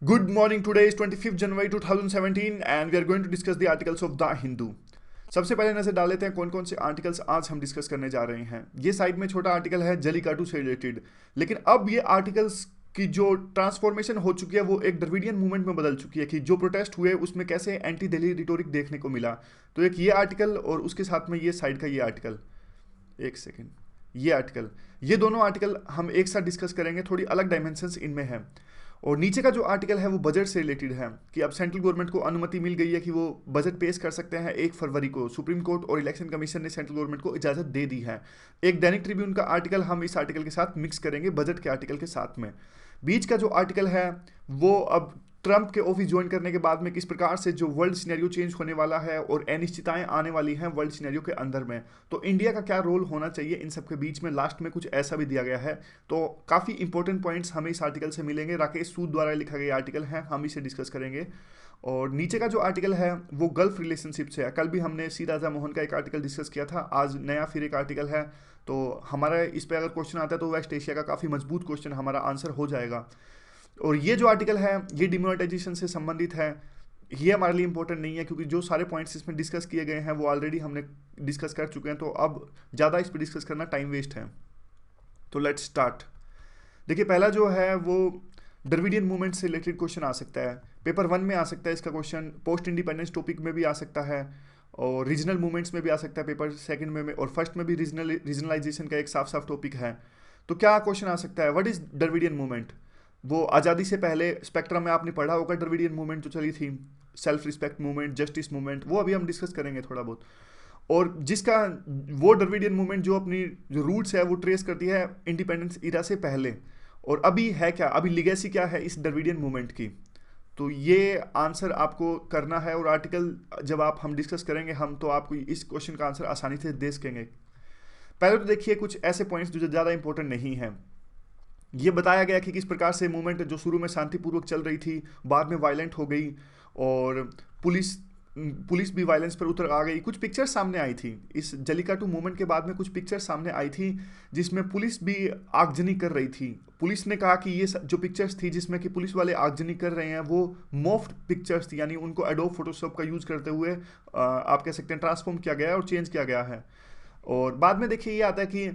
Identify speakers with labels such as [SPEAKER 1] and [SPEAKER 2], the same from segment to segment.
[SPEAKER 1] Good morning. Today is 25th January 2017 and we are going to discuss the articles of The Hindu. सबसे पहले नजर डाल लेते हैं कौन कौन से आर्टिकल्स आज हम डिस्कस करने जा रहे हैं। ये साइड में छोटा आर्टिकल है जलीकाटू से रिलेटेड, लेकिन अब ये आर्टिकल्स की जो ट्रांसफॉर्मेशन हो चुकी है वो एक द्रविडियन मूवमेंट में बदल चुकी है कि जो प्रोटेस्ट हुए उसमें कैसे एंटी दिल्ली रिटोरिक देखने को मिला। तो एक ये आर्टिकल और उसके साथ में ये साइड का ये आर्टिकल, एक सेकेंड, ये आर्टिकल, ये दोनों आर्टिकल हम एक साथ डिस्कस करेंगे। थोड़ी अलग डायमेंशंस इनमें हैं। और नीचे का जो आर्टिकल है वो बजट से रिलेटेड है कि अब सेंट्रल गवर्नमेंट को अनुमति मिल गई है कि वो बजट पेश कर सकते हैं 1 फरवरी को। सुप्रीम कोर्ट और इलेक्शन कमीशन ने सेंट्रल गवर्नमेंट को इजाजत दे दी है। एक दैनिक ट्रिब्यून का आर्टिकल हम इस आर्टिकल के साथ मिक्स करेंगे बजट के आर्टिकल के साथ में। बीच का जो आर्टिकल है वो अब ट्रंप के ऑफिस ज्वाइन करने के बाद में किस प्रकार से जो वर्ल्ड सिनेरियो चेंज होने वाला है और अनिश्चितताएं आने वाली हैं वर्ल्ड सिनेरियो के अंदर में, तो इंडिया का क्या रोल होना चाहिए इन सब के बीच में। लास्ट में कुछ ऐसा भी दिया गया है। तो काफ़ी इंपॉर्टेंट पॉइंट्स हमें इस आर्टिकल से मिलेंगे। राकेश सूद द्वारा लिखा गया आर्टिकल है, हम इसे डिस्कस करेंगे। और नीचे का जो आर्टिकल है वो गल्फ रिलेशनशिप से है। कल भी हमने सी राजा मोहन का एक आर्टिकल डिस्कस किया था, आज नया फिर एक आर्टिकल है। तो हमारा इस पर अगर क्वेश्चन आता है तो वेस्ट एशिया का काफ़ी मजबूत क्वेश्चन हमारा आंसर हो जाएगा। और ये जो आर्टिकल है ये डिमोनेटाइजेशन से संबंधित है। ये हमारे लिए इंपॉर्टेंट नहीं है क्योंकि जो सारे पॉइंट्स इसमें डिस्कस किए गए हैं वो ऑलरेडी हमने डिस्कस कर चुके हैं, तो अब ज़्यादा इस पर डिस्कस करना टाइम वेस्ट है। तो लेट्स स्टार्ट। देखिए पहला जो है वो द्रविडियन मूवमेंट से रिलेटेड क्वेश्चन आ सकता है। पेपर 1 में आ सकता है इसका क्वेश्चन, पोस्ट इंडिपेंडेंस टॉपिक में भी आ सकता है और रीजनल मूवमेंट्स में भी आ सकता है पेपर 2 में और फर्स्ट में भी रीजनलाइजेशन का एक साफ साफ टॉपिक है। तो क्या क्वेश्चन आ सकता है, व्हाट इज द्रविडियन मूवमेंट। वो आज़ादी से पहले स्पेक्ट्रम में आपने पढ़ा होगा द्रविडियन मूवमेंट जो चली थी, self respect movement, justice movement, वो अभी हम डिस्कस करेंगे थोड़ा बहुत। और जिसका वो द्रविडियन मूवमेंट जो अपनी जो रूट्स है वो ट्रेस करती है इंडिपेंडेंस इरा से पहले। और अभी है क्या, अभी लिगेसी क्या है इस द्रविडियन मूवमेंट की। तो ये आंसर आपको करना है और आर्टिकल जब आप हम डिस्कस करेंगे हम, तो आपको इस क्वेश्चन का आंसर आसानी से दे सकेंगे। पहले तो देखिए कुछ ऐसे पॉइंट्स जो ज़्यादा इंपॉर्टेंट नहीं हैं। ये बताया गया कि किस प्रकार से मूवमेंट जो शुरू में शांतिपूर्वक चल रही थी बाद में वायलेंट हो गई और पुलिस पुलिस भी वायलेंस पर उतर आ गई। कुछ पिक्चर्स सामने आई थी इस जलीकाटू मूवमेंट के बाद में, कुछ पिक्चर्स सामने आई थी जिसमें पुलिस भी आगजनी कर रही थी। पुलिस ने कहा कि ये जो पिक्चर्स थी जिसमें कि पुलिस वाले आगजनी कर रहे हैं वो मॉफ्ड पिक्चर्स थी, यानी उनको एडोब फोटोशॉप का यूज़ करते हुए आप कह सकते हैं ट्रांसफॉर्म किया गया है और चेंज किया गया है। और बाद में देखिए ये आता है कि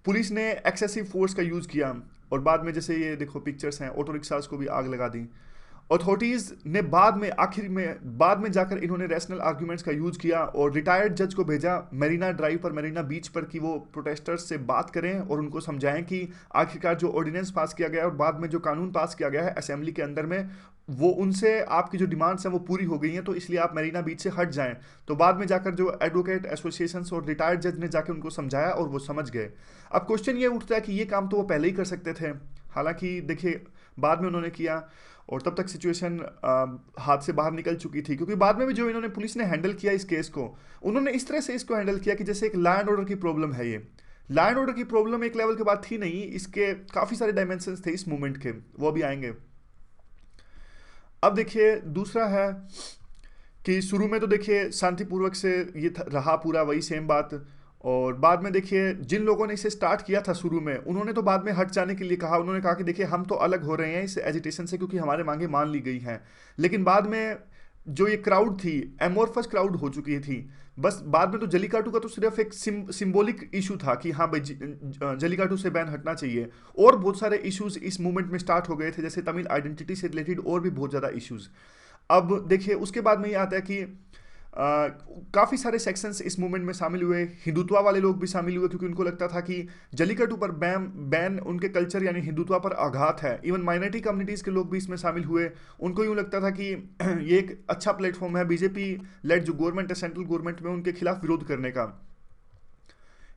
[SPEAKER 1] पुलिस ने एक्सेसिव फोर्स का यूज़ किया और बाद में जैसे ये देखो पिक्चर्स हैं, ऑटो रिक्शाज को भी आग लगा दी। अथॉरिटीज़ ने बाद में आखिर में बाद में जाकर इन्होंने रैशनल आर्ग्यूमेंट्स का यूज़ किया और रिटायर्ड जज को भेजा मरीना ड्राइव पर, मरीना बीच पर, कि वो प्रोटेस्टर्स से बात करें और उनको समझाएं कि आखिरकार जो ऑर्डिनेंस पास किया गया है और बाद में जो कानून पास किया गया है असेंबली के अंदर में, वो उनसे आपकी जो डिमांड्स हैं वो पूरी हो गई हैं, तो इसलिए आप मरीना बीच से हट जाएं। तो बाद में जाकर जो एडवोकेट एसोसिएशंस और रिटायर्ड जज ने जाकर उनको समझाया और वो समझ गए। अब क्वेश्चन ये उठता है कि ये काम तो वो पहले ही कर सकते थे, हालांकि देखिए बाद में उन्होंने किया और तब तक सिचुएशन हाथ से बाहर निकल चुकी थी, क्योंकि बाद में भी जो इन्होंने पुलिस ने हैंडल किया इस केस को, उन्होंने इस तरह से इसको हैंडल किया कि जैसे एक लॉ एंड ऑर्डर की प्रॉब्लम है। ये लॉ एंड ऑर्डर की प्रॉब्लम एक लेवल के बाद थी नहीं, इसके काफ़ी सारे डायमेंशंस थे इस मूवमेंट के, वो भी आएंगे। अब देखिए दूसरा है कि शुरू में तो देखिए शांतिपूर्वक से ये रहा पूरा वही सेम बात, और बाद में देखिए जिन लोगों ने इसे स्टार्ट किया था शुरू में उन्होंने तो बाद में हट जाने के लिए कहा। उन्होंने कहा कि देखिए हम तो अलग हो रहे हैं इस एजिटेशन से क्योंकि हमारे मांगे मान ली गई हैं। लेकिन बाद में जो ये क्राउड थी एमोरफस क्राउड हो चुकी थी। बस बाद में तो जलीकाटू का तो सिर्फ एक सिंबॉलिक इशू था कि हाँ भाई जलीकाटू से बैन हटना चाहिए, और बहुत सारे इश्यूज इस मूवमेंट में स्टार्ट हो गए थे, जैसे तमिल आइडेंटिटी से रिलेटेड और भी बहुत ज़्यादा इश्यूज। अब देखिए उसके बाद में ये आता है कि काफ़ी सारे सेक्शंस इस मूवमेंट में शामिल हुए। हिंदुत्व वाले लोग भी शामिल हुए क्योंकि उनको लगता था कि जलीकट्टू पर बैन उनके कल्चर यानी हिंदुत्व पर आघात है। इवन माइनॉरिटी कम्युनिटीज़ के लोग भी इसमें शामिल हुए। उनको यूँ लगता था कि ये एक अच्छा प्लेटफॉर्म है बीजेपी लेड जो गवर्नमेंट है सेंट्रल गवर्नमेंट में उनके खिलाफ विरोध करने का।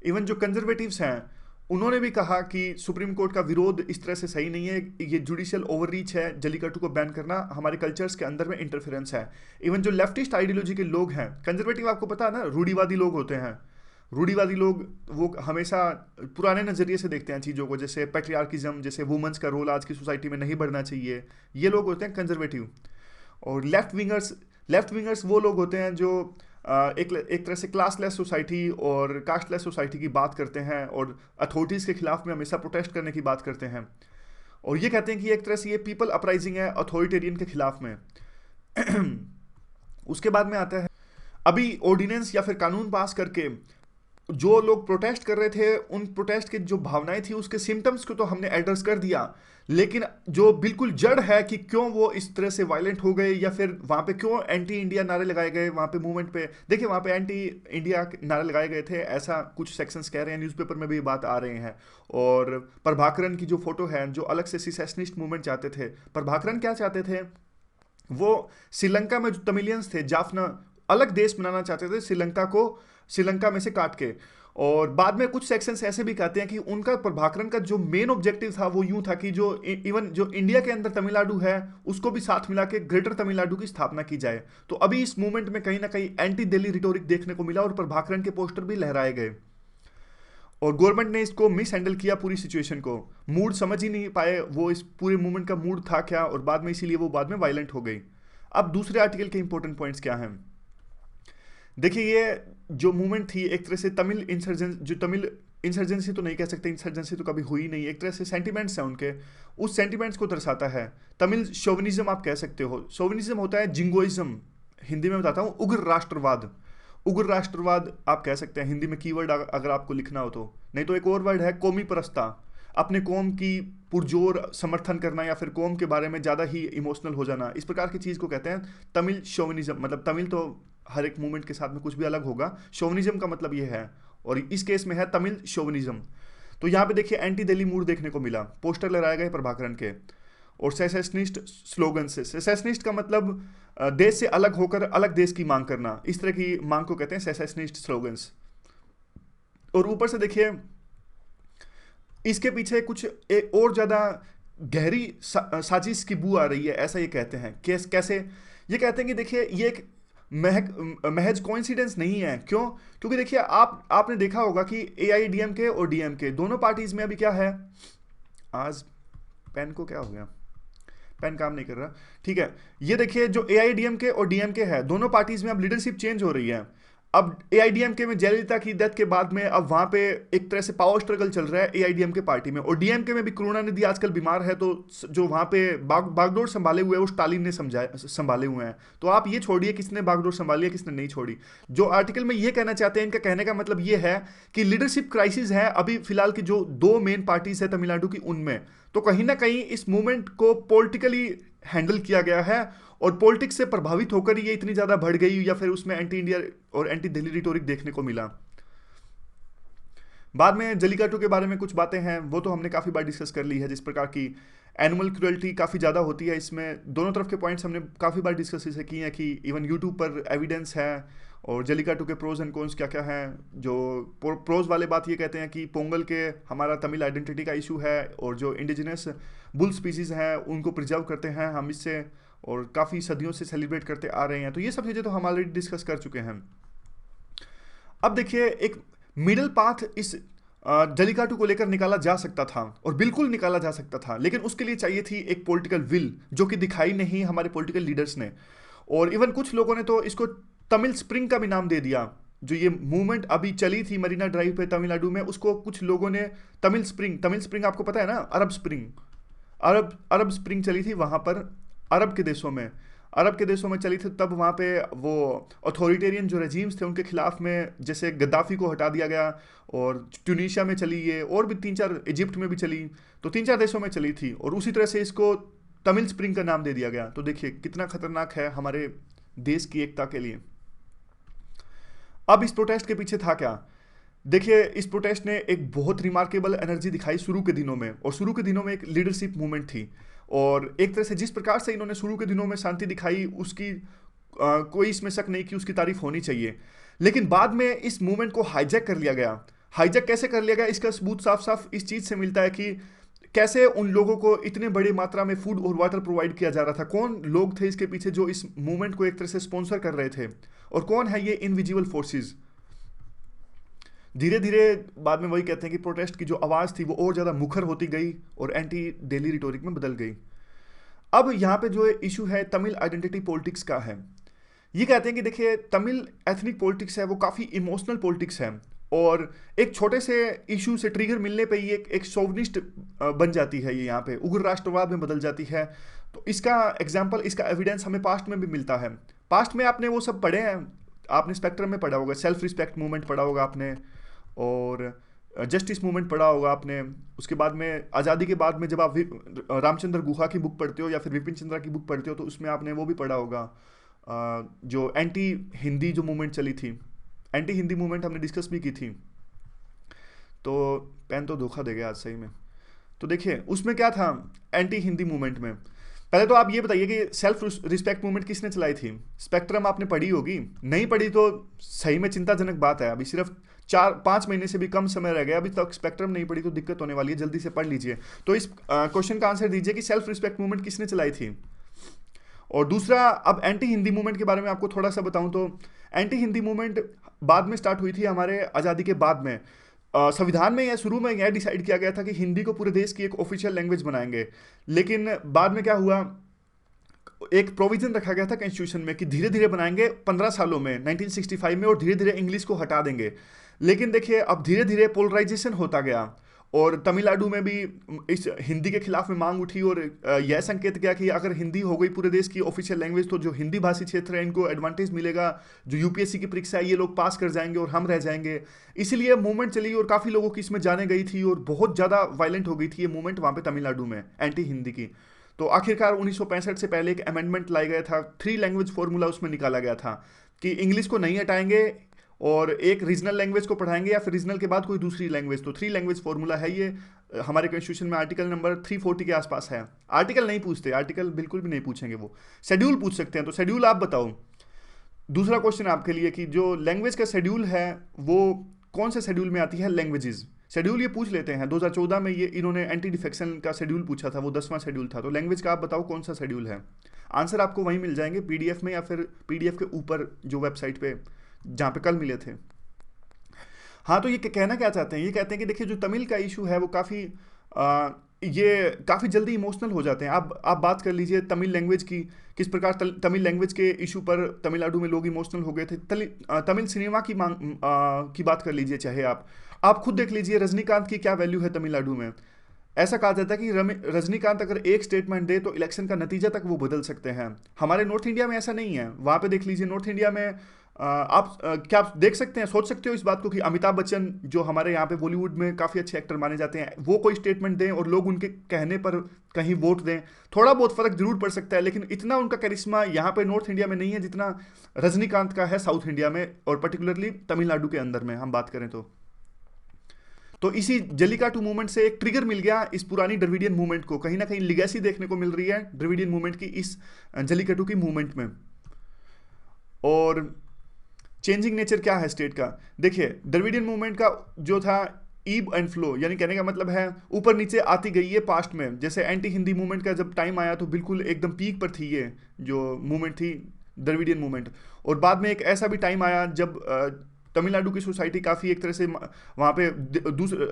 [SPEAKER 1] इवन जो कंजर्वेटिव्स हैं उन्होंने भी कहा कि सुप्रीम कोर्ट का विरोध इस तरह से सही नहीं है, ये जुडिशियल ओवररीच है, जलीकट्टू को बैन करना हमारे कल्चर्स के अंदर में इंटरफेरेंस है। इवन जो लेफ्टिस्ट आइडियोलॉजी के लोग हैं, कंजर्वेटिव आपको पता है ना रूढ़िवादी लोग होते हैं, रूढ़िवादी लोग वो हमेशा पुराने नज़रिए से देखते हैं चीज़ों को, जैसे पैट्रियार्किज्म, जैसे वुमेंस का रोल आज की सोसाइटी में नहीं बढ़ना चाहिए, ये लोग होते हैं कंजर्वेटिव। और लेफ्ट विंगर्स वो लोग होते हैं जो एक तरह से क्लासलेस सोसाइटी और कास्टलेस सोसाइटी की बात करते हैं और अथॉरिटीज़ के खिलाफ में हमेशा प्रोटेस्ट करने की बात करते हैं। और ये कहते हैं कि एक तरह से ये पीपल अपराइजिंग है अथॉरिटेरियन के खिलाफ में। उसके बाद में आता है अभी ऑर्डिनेंस या फिर कानून पास करके जो लोग प्रोटेस्ट कर रहे थे, उन प्रोटेस्ट की जो भावनाएं थी उसके सिम्टम्स को तो हमने एड्रेस कर दिया, लेकिन जो बिल्कुल जड़ है कि क्यों वो इस तरह से वायलेंट हो गए या फिर वहां पे क्यों एंटी इंडिया नारे लगाए गए, वहां पे मूवमेंट पे देखिए वहां पे एंटी इंडिया नारे लगाए गए थे, ऐसा कुछ सेक्शंस कह रहे हैं, न्यूज़पेपर में भी बात आ रहे हैं। और प्रभाकरन की जो फोटो है, जो अलग से सिसेशनिस्ट मूवमेंट चाहते थे, प्रभाकरन क्या चाहते थे, वो श्रीलंका में जो तमिलियंस थे, जाफना अलग देश बनाना चाहते थे श्रीलंका को, श्रीलंका में से काट के। और बाद में कुछ सेक्शंस ऐसे भी कहते हैं कि उनका प्रभाकरन का जो मेन ऑब्जेक्टिव था वो यूं था कि जो इवन जो इंडिया के अंदर तमिलनाडु है उसको भी साथ मिला के ग्रेटर तमिलनाडु की स्थापना की जाए। तो अभी इस मूवमेंट में कहीं ना कहीं एंटी दिल्ली रिटोरिक देखने को मिला और प्रभाकरन के पोस्टर भी लहराए गए, और गवर्नमेंट ने इसको मिस हैंडल किया पूरी सिचुएशन को, मूड समझ ही नहीं पाए वो इस पूरे मूवमेंट का मूड था क्या, और बाद में इसीलिए वो बाद में वायलेंट हो गई। अब दूसरे आर्टिकल के इंपॉर्टेंट पॉइंट्स क्या हैं, देखिए ये जो मूवमेंट थी एक तरह से तमिल इंसर्जेंसी तो नहीं कह सकते, इंसर्जेंसी तो कभी हुई नहीं, एक तरह से सेंटिमेंट्स हैं उनके, उस सेंटिमेंट्स को दर्शाता है। तमिल शोविनिज्म आप कह सकते हो, शोविनिज्म होता है जिंगोइज्म, हिंदी में बताता हूँ उग्र राष्ट्रवाद, उग्र राष्ट्रवाद आप कह सकते हैं हिंदी में, कीवर्ड अगर आपको लिखना हो तो, नहीं तो एक और वर्ड है कौमी परस्ता, अपने कौम की पुरजोर समर्थन करना या फिर कौम के बारे में ज़्यादा ही इमोशनल हो जाना, इस प्रकार की चीज़ को कहते हैं तमिल शोविनिज्म। मतलब तमिल तो हर एक मूवमेंट के साथ में कुछ भी अलग होगा, शोविनिज्म का मतलब ये है, और इस केस में है तमिल शोविनिज्म। तो यहाँ पे देखिए एंटी दिल्ली मूड देखने को मिला, पोस्टर लगाए गए प्रभाकरन के, और सेसेशनिस्ट स्लोगन से, सेसेशनिस्ट का मतलब देश से अलग होकर अलग देश की मांग करना, इस तरह की मांग को कहते हैं सेसेशनिस्ट स्लोगन्स। और ऊपर से देखिए इसके पीछे कुछ एक और ज़्यादा गहरी साजिश की बू आ रही है, ऐसा ये कहते हैं। कैसे ये कहते हैं कि देखिए ये एक महज कोइंसिडेंस नहीं है। क्यों? क्योंकि देखिए आपने देखा होगा कि AIADMK और DMK दोनों पार्टीज में अभी क्या है, आज पेन को क्या हो गया, पेन काम नहीं कर रहा, ठीक है। ये देखिए जो AIADMK और DMK है, दोनों पार्टीज में अब लीडरशिप चेंज हो रही है। अब AIADMK में जयललिता की डेथ के बाद में अब वहां पे एक तरह से पावर स्ट्रगल चल रहा है AIADMK पार्टी में, और DMK में भी करुणानिधि आजकल बीमार है, तो जो वहां पे बागडोर संभाले हुए हैं वो स्टालिन ने संभाले हुए हैं। तो आप ये छोड़िए किसने बागडोर संभाली है किसने नहीं छोड़ी। जो आर्टिकल में ये कहना चाहते हैं, इनका कहने का मतलब ये है कि लीडरशिप क्राइसिस है अभी फिलहाल की जो दो मेन पार्टीज है तमिलनाडु की, उनमें तो कहीं ना कहीं इस मूवमेंट को पॉलिटिकली हैंडल किया गया है, और पॉलिटिक्स से प्रभावित होकर ये इतनी ज्यादा बढ़ गई, या फिर उसमें एंटी इंडिया और एंटी दिल्ली रिटोरिक देखने को मिला। बाद में जलीकट्टू के बारे में कुछ बातें हैं, वो तो हमने काफी बार डिस्कस कर ली है, जिस प्रकार की एनिमल क्रुएल्टी काफी ज्यादा होती है इसमें, दोनों तरफ के पॉइंट्स हमने काफी बार डिस्कस इसे किए हैं कि इवन यूट्यूब पर एविडेंस है। और जलीकट्टू के प्रोज एंड कॉन्स क्या क्या हैं, जो प्रोज वाले बात ये कहते हैं कि पोंगल के हमारा तमिल आइडेंटिटी का इशू है, और जो इंडिजिनस बुल स्पीसीज हैं उनको प्रिजर्व करते हैं हम इससे, और काफ़ी सदियों से सेलिब्रेट करते आ रहे हैं। तो ये सब चीज़ें तो हम ऑलरेडी डिस्कस कर चुके हैं। अब देखिए एक मिडिल पाथ इस जलीकट्टू को लेकर निकाला जा सकता था, और बिल्कुल निकाला जा सकता था, लेकिन उसके लिए चाहिए थी एक पॉलिटिकल विल, जो कि दिखाई नहीं हमारे पॉलिटिकल लीडर्स ने। और इवन कुछ लोगों ने तो इसको तमिल स्प्रिंग का भी नाम दे दिया। जो ये मूवमेंट अभी चली थी मरीना ड्राइव पे तमिलनाडु में, उसको कुछ लोगों ने तमिल स्प्रिंग आपको पता है ना, अरब स्प्रिंग, अरब स्प्रिंग चली थी वहां पर, अरब के देशों में चली थी। तब वहाँ पे वो अथॉरिटेरियन जो रजीम्स थे उनके खिलाफ में, जैसे गद्दाफी को हटा दिया गया, और ट्यूनीशिया में चली ये, और भी 3-4 इजिप्ट में भी चली, तो 3-4 देशों में चली थी, और उसी तरह से इसको तमिल स्प्रिंग का नाम दे दिया गया। तो देखिए कितना खतरनाक है हमारे देश की एकता के लिए। अब इस प्रोटेस्ट के पीछे था क्या, देखिए इस प्रोटेस्ट ने एक बहुत रिमार्केबल एनर्जी दिखाई शुरू के दिनों में, और शुरू के दिनों में एक लीडरशिप मूवमेंट थी, और एक तरह से जिस प्रकार से इन्होंने शुरू के दिनों में शांति दिखाई उसकी कोई इसमें शक नहीं कि उसकी तारीफ होनी चाहिए। लेकिन बाद में इस मूवमेंट को हाईजैक कर लिया गया। हाईजैक कैसे कर लिया गया, इसका सबूत साफ साफ इस चीज़ से मिलता है कि कैसे उन लोगों को इतने बड़ी मात्रा में फूड और वाटर प्रोवाइड किया जा रहा था, कौन लोग थे इसके पीछे जो इस मूवमेंट को एक तरह से स्पॉन्सर कर रहे थे, और कौन है ये इनविजिबल फोर्सेस। धीरे धीरे बाद में वही कहते हैं कि प्रोटेस्ट की जो आवाज़ थी वो और ज़्यादा मुखर होती गई और एंटी दिल्ली रिटोरिक में बदल गई। अब यहाँ पे जो इशू है तमिल आइडेंटिटी पॉलिटिक्स का है। ये कहते हैं कि देखिए तमिल एथनिक पॉलिटिक्स है वो काफ़ी इमोशनल पॉलिटिक्स है, और एक छोटे से इशू से ट्रिगर मिलने पे ये एक शोविनिस्ट बन जाती है, ये यहाँ पे उग्र राष्ट्रवाद में बदल जाती है। तो इसका एग्जाम्पल, इसका एविडेंस हमें पास्ट में भी मिलता है। पास्ट में आपने वो सब पढ़े हैं, आपने स्पेक्ट्रम में पढ़ा होगा, सेल्फ रिस्पेक्ट मूवमेंट पढ़ा होगा आपने, और जस्टिस मूवमेंट पढ़ा होगा आपने। उसके बाद में आज़ादी के बाद में जब आप रामचंद्र गुहा की बुक पढ़ते हो या फिर विपिन चंद्रा की बुक पढ़ते हो तो उसमें आपने वो भी पढ़ा होगा, जो एंटी हिंदी जो मूवमेंट चली थी, एंटी हिंदी मूवमेंट हमने डिस्कस भी की थी। तो पेन तो धोखा दे गया आज सही में। तो देखिए उसमें क्या था एंटी हिंदी मूवमेंट में। पहले तो आप ये बताइए कि सेल्फ रिस्पेक्ट मूवमेंट किसने चलाई थी। स्पेक्ट्रम आपने पढ़ी होगी, नहीं पढ़ी तो सही में चिंताजनक बात है। अभी सिर्फ 4-5 महीने से भी कम समय रह गया, अभी तक स्पेक्ट्रम नहीं पढ़ी तो दिक्कत होने वाली है, जल्दी से पढ़ लीजिए। तो इस क्वेश्चन का आंसर दीजिए कि सेल्फ रिस्पेक्ट मूवमेंट किसने चलाई थी। और दूसरा, अब एंटी हिंदी मूवमेंट के बारे में आपको थोड़ा सा बताऊं तो एंटी हिंदी मूवमेंट बाद में स्टार्ट हुई थी हमारे आज़ादी के बाद में। संविधान में या शुरू में यह डिसाइड किया गया था कि हिंदी को पूरे देश की एक ऑफिशियल लैंग्वेज बनाएंगे, लेकिन बाद में क्या हुआ, एक प्रोविजन रखा गया था कॉन्स्टिट्यूशन में कि धीरे धीरे बनाएंगे 15 सालों में 1965 में, और धीरे धीरे इंग्लिश को हटा देंगे। लेकिन देखिए अब धीरे धीरे पोलराइजेशन होता गया और तमिलनाडु में भी इस हिंदी के खिलाफ में मांग उठी, और यह संकेत गया कि अगर हिंदी हो गई पूरे देश की ऑफिशियल लैंग्वेज तो जो हिंदी भाषी क्षेत्र है इनको एडवांटेज मिलेगा, जो यूपीएससी की परीक्षा है ये लोग पास कर जाएंगे और हम रह जाएंगे। इसीलिए मूवमेंट चली और काफ़ी लोगों की इसमें जाने गई थी और बहुत ज़्यादा वायलेंट हो गई थी ये मूवमेंट वहाँ पे तमिलनाडु में एंटी हिंदी की। तो आखिरकार 1965 से पहले एक अमेंडमेंट लाई गया था, 3 लैंग्वेज फॉर्मूला उसमें निकाला गया था कि इंग्लिश को नहीं हटाएंगे और एक रीजनल लैंग्वेज को पढ़ाएंगे या फिर रीजनल के बाद कोई दूसरी लैंग्वेज। तो 3 लैंग्वेज फॉर्मूला है ये, हमारे कॉन्स्टिट्यूशन में आर्टिकल नंबर 340 के आसपास है। आर्टिकल नहीं पूछते, आर्टिकल बिल्कुल भी नहीं पूछेंगे, वो शेड्यूल पूछ सकते हैं। तो शेड्यूल आप बताओ। दूसरा क्वेश्चन आपके लिए कि जो लैंग्वेज का शेड्यूल है वो कौन से शेड्यूल में आती है लैंग्वेजेस। शेड्यूल ये पूछ लेते हैं, 2014 में ये इन्होंने एंटी डिफेक्शन का शेड्यूल पूछा था, वो 10वां शेड्यूल था। तो लैंग्वेज का आप बताओ कौन सा शेड्यूल है। आंसर आपको वहीं मिल जाएंगे पीडीएफ में या फिर पीडीएफ के ऊपर जो वेबसाइट पे जहाँ पे कल मिले थे। हाँ, तो ये कहना क्या चाहते हैं, ये कहते हैं कि देखिए जो तमिल का इशू है वो ये काफ़ी जल्दी इमोशनल हो जाते हैं। आप बात कर लीजिए तमिल लैंग्वेज की, किस प्रकार तमिल लैंग्वेज के इशू पर तमिलनाडु में लोग इमोशनल हो गए थे। तमिल सिनेमा की की बात कर लीजिए, चाहे आप खुद देख लीजिए रजनीकांत की क्या वैल्यू है तमिलनाडु में। ऐसा कहा जाता है कि रजनीकांत अगर एक स्टेटमेंट दे तो इलेक्शन का नतीजा तक वो बदल सकते हैं। हमारे नॉर्थ इंडिया में ऐसा नहीं है। वहाँ पे देख लीजिए नॉर्थ इंडिया में क्या आप देख सकते हैं, सोच सकते हो इस बात को कि अमिताभ बच्चन जो हमारे यहाँ पे बॉलीवुड में काफ़ी अच्छे एक्टर माने जाते हैं, वो कोई स्टेटमेंट दें और लोग उनके कहने पर कहीं वोट दें। थोड़ा बहुत फर्क जरूर पड़ सकता है, लेकिन इतना उनका करिश्मा यहाँ पे नॉर्थ इंडिया में नहीं है जितना रजनीकांत का है साउथ इंडिया में, और पर्टिकुलरली तमिलनाडु के अंदर में हम बात करें तो इसी जल्लीकाट्टू मूवमेंट से एक ट्रिगर मिल गया इस पुरानी द्रविडियन मूवमेंट को। कहीं ना कहीं लिगेसी देखने को मिल रही है द्रविडियन मूवमेंट की इस जल्लीकट्टू की मूवमेंट में। और चेंजिंग नेचर क्या है स्टेट का, देखिए द्रविडियन मूवमेंट का जो था ईब एंड फ्लो, यानी कहने का मतलब है ऊपर नीचे आती गई है पास्ट में। जैसे एंटी हिंदी मूवमेंट का जब टाइम आया तो बिल्कुल एकदम पीक पर थी ये जो मूवमेंट थी द्रविडियन मूवमेंट, और बाद में एक ऐसा भी टाइम आया जब तमिलनाडु की सोसाइटी काफ़ी एक तरह से वहाँ पे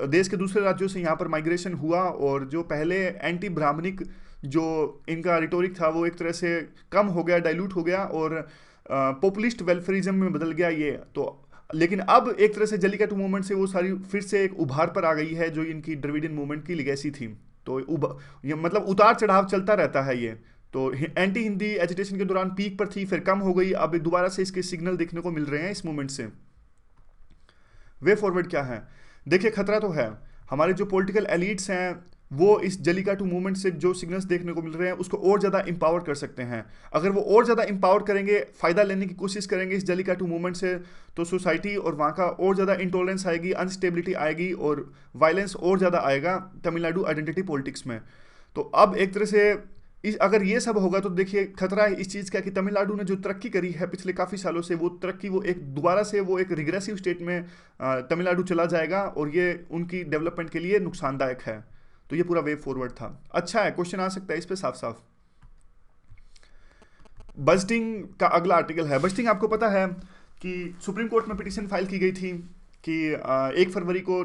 [SPEAKER 1] देश के दूसरे राज्यों से यहाँ पर माइग्रेशन हुआ, और जो पहले एंटी ब्राह्मणिक जो इनका रिटोरिक था वो एक तरह से कम हो गया, डाइल्यूट हो गया और पॉपुलिस्ट वेलफेयरिज्म में बदल गया ये। तो लेकिन अब एक तरह से जल्लीकट्टू मूवमेंट से वो सारी फिर से एक उभार पर आ गई है जो इनकी द्रविडियन मूवमेंट की लिगेसी थी। तो ये मतलब उतार चढ़ाव चलता रहता है ये। तो एंटी हिंदी एजिटेशन के दौरान पीक पर थी, फिर कम हो गई, अब दोबारा से इसके सिग्नल देखने को मिल रहे हैं इस मूवमेंट से। वे फॉरवर्ड क्या है, देखिए खतरा तो है। हमारे जो पॉलिटिकल एलिट्स हैं वो इस जल्लीकट्टू मूवमेंट से जो सिग्नल्स देखने को मिल रहे हैं उसको और ज़्यादा एम्पावर कर सकते हैं। अगर वो और ज़्यादा एम्पावर करेंगे, फ़ायदा लेने की कोशिश करेंगे इस जल्लीकट्टू मूवमेंट से, तो सोसाइटी और वहाँ का और ज़्यादा इंटॉलरेंस आएगी, अनस्टेबिलिटी आएगी और वायलेंस और ज़्यादा आएगा तमिलनाडु आइडेंटिटी पॉलिटिक्स में। तो अब एक तरह से अगर ये सब होगा तो देखिए खतरा है इस चीज़ का कि तमिलनाडु ने जो तरक्की करी है पिछले काफ़ी सालों से, वो तरक्की वो एक दोबारा से वो एक रिग्रेसिव स्टेट में तमिलनाडु चला जाएगा, और ये उनकी डेवलपमेंट के लिए नुकसानदायक है। तो ये पूरा वे फॉरवर्ड था। अच्छा है, क्वेश्चन आ सकता है इस पे साफ साफ। बस्टिंग का अगला आर्टिकल है। बस्टिंग आपको पता है कि सुप्रीम कोर्ट में पिटीशन फाइल की गई थी कि 1 फरवरी को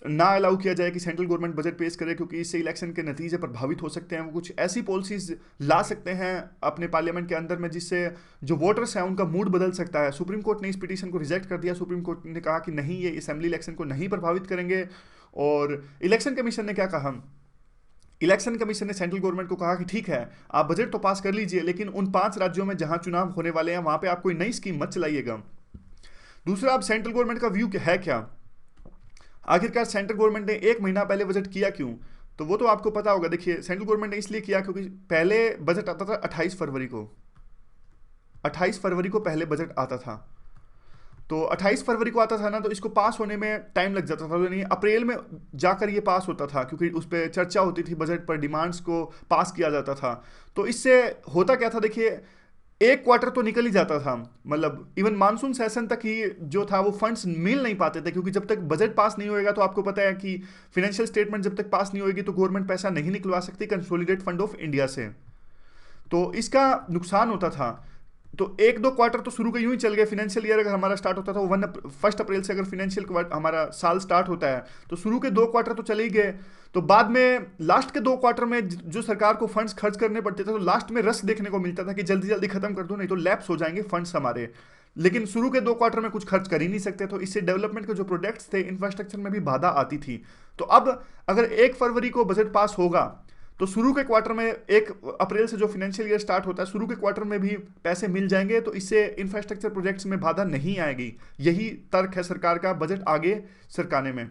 [SPEAKER 1] ना अलाउ किया जाए कि सेंट्रल गवर्नमेंट बजट पेश करे, क्योंकि इससे इलेक्शन के नतीजे प्रभावित हो सकते हैं। वो कुछ ऐसी पॉलिसीज ला सकते हैं अपने पार्लियामेंट के अंदर में जिससे जो वोटर्स हैं उनका मूड बदल सकता है। सुप्रीम कोर्ट ने इस पिटीशन को रिजेक्ट कर दिया। सुप्रीम कोर्ट ने कहा कि नहीं, ये असेंबली इलेक्शन को नहीं प्रभावित करेंगे। और इलेक्शन कमीशन ने क्या कहा? इलेक्शन कमीशन ने सेंट्रल गवर्नमेंट को कहा कि ठीक है, आप बजट तो पास कर लीजिए, लेकिन उन 5 राज्यों में जहां चुनाव होने वाले हैं वहां पे आप कोई नई स्कीम मत चलाइएगा। दूसरा, अब सेंट्रल गवर्नमेंट का व्यू है क्या? आखिरकार सेंट्रल गवर्नमेंट ने 1 महीना पहले बजट किया क्यों? तो वो तो आपको पता होगा। देखिए, सेंट्रल गवर्नमेंट ने इसलिए किया क्योंकि पहले बजट आता था 28 फरवरी को। 28 फरवरी को पहले बजट आता था। तो 28 फरवरी को आता था ना, तो इसको पास होने में टाइम लग जाता था। तो नहीं, अप्रैल में जाकर ये पास होता था, क्योंकि उस पर चर्चा होती थी, बजट पर डिमांड्स को पास किया जाता था। तो इससे होता क्या था, देखिए, 1 क्वार्टर तो निकल ही जाता था। मतलब इवन मानसून सेशन तक ही जो था वो फंड्स मिल नहीं पाते थे, क्योंकि जब तक बजट पास नहीं होएगा तो आपको पता है कि फाइनेंशियल स्टेटमेंट जब तक पास नहीं होएगी तो गवर्नमेंट पैसा नहीं निकलवा सकती कंसोलिडेट फंड ऑफ इंडिया से। तो इसका नुकसान होता था। तो 1-2 क्वार्टर तो शुरू के यूं ही चल गए। फाइनेंशियल ईयर अगर हमारा स्टार्ट होता था वो 1 अप्रैल से, अगर फाइनेंशियल हमारा साल स्टार्ट होता है तो शुरू के 2 क्वार्टर तो चले ही गए। तो बाद में लास्ट के 2 क्वार्टर में जो सरकार को फंड्स खर्च करने पड़ते थे, तो लास्ट में रस देखने को मिलता था कि जल्दी जल्दी खत्म कर दो, नहीं तो लैप्स हो जाएंगे फंड्स हमारे। लेकिन शुरू के 2 क्वार्टर में कुछ खर्च कर ही नहीं सकते, तो इससे डेवलपमेंट के जो प्रोजेक्ट्स थे, इंफ्रास्ट्रक्चर में भी बाधा आती थी। तो अब अगर 1 फरवरी को बजट पास होगा तो शुरू के क्वार्टर में 1 अप्रैल से जो फाइनेंशियल ईयर स्टार्ट होता है, शुरू के क्वार्टर में भी पैसे मिल जाएंगे, तो इससे इंफ्रास्ट्रक्चर प्रोजेक्ट्स में बाधा नहीं आएगी। यही तर्क है सरकार का बजट आगे सरकाने में।